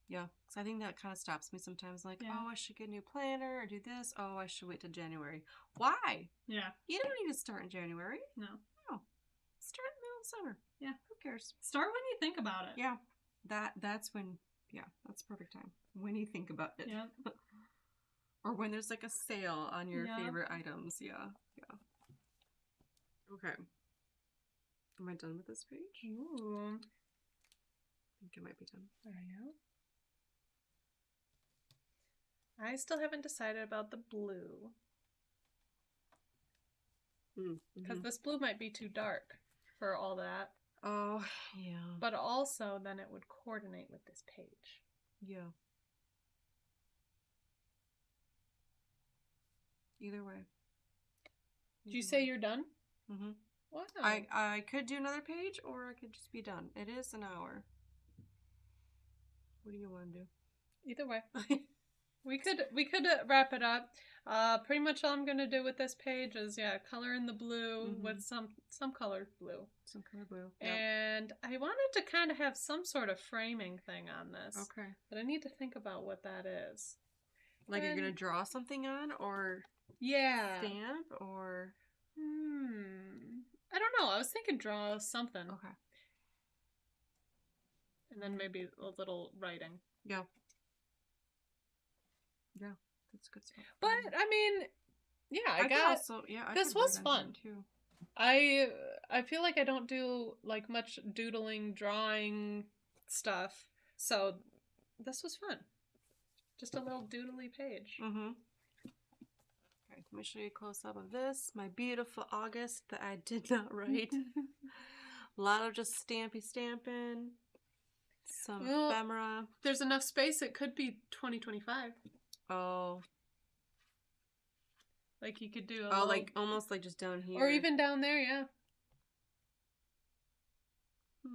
A: Yeah, because I think that kind of stops me sometimes. Like, oh, I should get a new planner or do this. Oh, I should wait till January. Why?
B: Yeah.
A: You don't need to start in January.
B: No.
A: Start in the middle of summer.
B: Yeah.
A: Who cares?
B: Start when you think about it.
A: Yeah. That's when, that's perfect time. When you think about it.
B: Yeah.
A: Or when there's like a sale on your favorite items. Yeah. Okay. Am I done with this page?
B: Ooh.
A: I think I might be done.
B: There you go. I still haven't decided about the blue. Because this blue might be too dark for all that.
A: Oh, yeah.
B: But also, then it would coordinate with this page.
A: Yeah. Either way.
B: Did you say you're done? Wow.
A: I could do another page, or I could just be done. It is an hour. What do you want to do?
B: Either way. We could wrap it up. Pretty much all I'm gonna do with this page is color in the blue with some colored blue.
A: Some colored blue. Yep.
B: And I wanted to kind of have some sort of framing thing on this.
A: Okay.
B: But I need to think about what that is.
A: Like you're gonna draw something on, or stamp, or
B: I don't know. I was thinking draw something.
A: Okay.
B: And then maybe a little writing.
A: Yeah. Yeah, that's good stuff.
B: But, I mean, yeah, I this was fun.
A: Too.
B: I feel like I don't do, like, much doodling, drawing stuff. So, this was fun. Just a little doodly page.
A: Mm-hmm. Okay, let me show you a close-up of this. My beautiful August that I did not write. A lot of just stamping. Some ephemera.
B: There's enough space, it could be 2025.
A: Oh.
B: Like, you could do
A: little, like, almost like just down here.
B: Or even down there, yeah.
A: I'll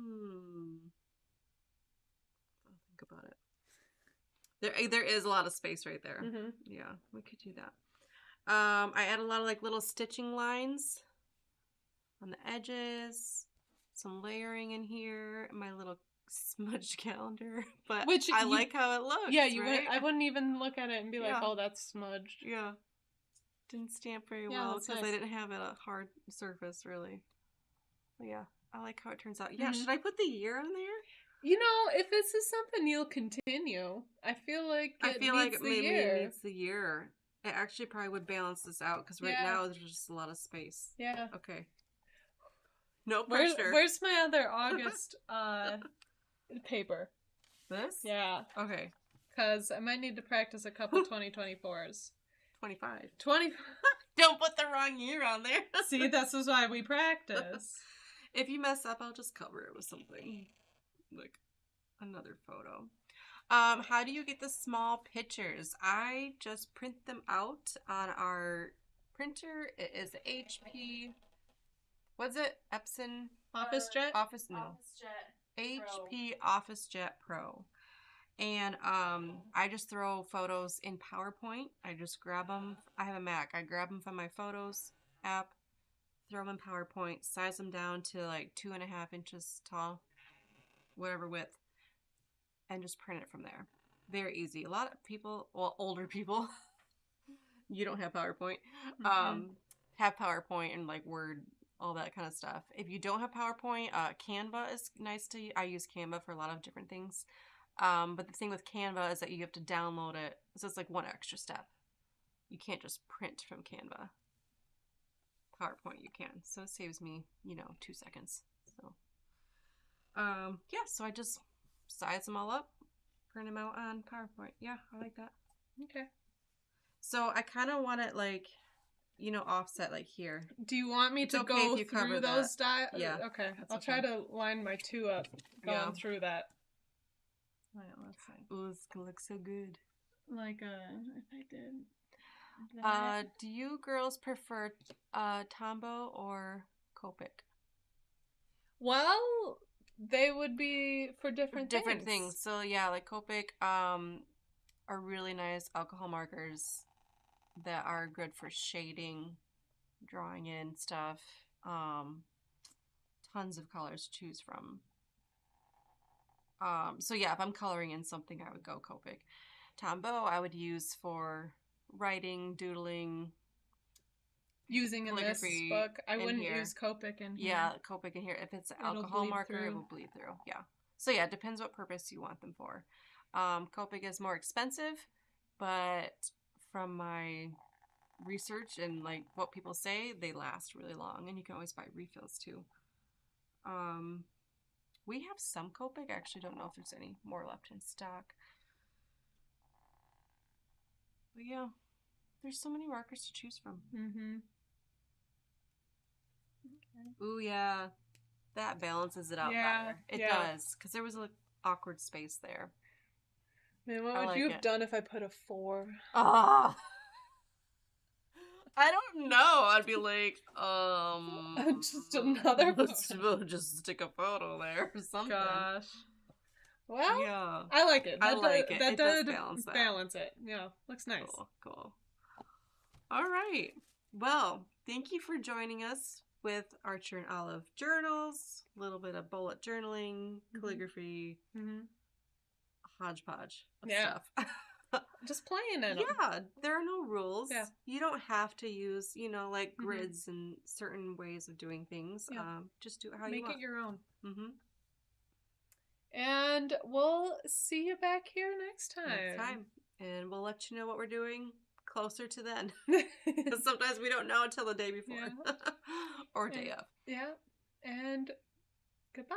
A: think about it. There is a lot of space right there.
B: Mm-hmm.
A: Yeah, we could do that. I add a lot of, like, little stitching lines on the edges. Some layering in here. My little smudged calendar. But I like how it looks.
B: Yeah,
A: right?
B: I wouldn't even look at it and be like, oh, that's smudged.
A: Yeah. Didn't stamp very well because I didn't have a hard surface, really. But yeah, I like how it turns out. Yeah, should I put the year on there?
B: You know, if this is something you'll continue, I feel like it needs
A: the year. It actually probably would balance this out because right now there's just a lot of space.
B: Yeah.
A: Okay. No pressure.
B: Where's my other August paper?
A: This?
B: Yeah.
A: Okay.
B: Because I might need to practice a couple 2024s.
A: 25.
B: 20.
A: Don't put the wrong year on there.
B: See, this is why we practice.
A: If you mess up, I'll just cover it with something. Like another photo. How do you get the small pictures? I just print them out on our printer. It is HP. What's it? Epson?
B: OfficeJet?
A: HP OfficeJet Pro. And I just throw photos in PowerPoint. I just grab them. I have a Mac. I grab them from my Photos app, throw them in PowerPoint, size them down to like 2.5 inches tall, whatever width, and just print it from there. Very easy. A lot of people, well, older people, you don't have PowerPoint, have PowerPoint and like Word, all that kind of stuff. If you don't have PowerPoint, Canva is nice to use. I use Canva for a lot of different things. But the thing with Canva is that you have to download it. So it's like one extra step. You can't just print from Canva. PowerPoint you can. So it saves me, 2 seconds. So, so I just size them all up, print them out on PowerPoint. Yeah, I like that.
B: Okay.
A: So I kind of want it like, offset like here.
B: Do you want me to go through those Yeah. Okay. I'll try to line my two up going through that. Wait, let's see.
A: Ooh, it's gonna look so good.
B: Like, if I did.
A: Do you girls prefer Tombow or Copic?
B: Well, they would be for different
A: things. So yeah, like Copic are really nice alcohol markers that are good for shading, drawing in stuff. Tons of colors to choose from. So yeah, if I'm coloring in something, I would go Copic. Tombow I would use for writing, doodling,
B: using in this book. I wouldn't use Copic in here.
A: Yeah, Copic in here. If it's an alcohol marker, it will bleed through. Yeah. So yeah, it depends what purpose you want them for. Copic is more expensive, but from my research and like what people say, they last really long, and you can always buy refills too. We have some Copic. I actually don't know if there's any more left in stock. But yeah, there's so many markers to choose from.
B: Mm-hmm. Okay.
A: Ooh, yeah. That balances it out better. It does, because there was an awkward space there.
B: Man, what would you have done if I put a 4?
A: Oh! I don't know. I'd be like,
B: just another
A: photo. Just stick a photo there or something.
B: Gosh. Well,
A: yeah.
B: I like it.
A: I like it.
B: That
A: does
B: balance it. Yeah, looks nice.
A: Cool. All right. Well, thank you for joining us with Archer and Olive journals, a little bit of bullet journaling, calligraphy, hodgepodge of stuff.
B: Just playing in them.
A: Yeah, there are no rules.
B: Yeah.
A: You don't have to use, like grids and certain ways of doing things.
B: Yeah.
A: Just do it how you want.
B: Make it your own.
A: Mm-hmm.
B: And And we'll see you back here next time.
A: Next time. And we'll let you know what we're doing closer to then. Because sometimes we don't know until the day before.
B: Yeah.
A: Or day of.
B: Yeah. And goodbye.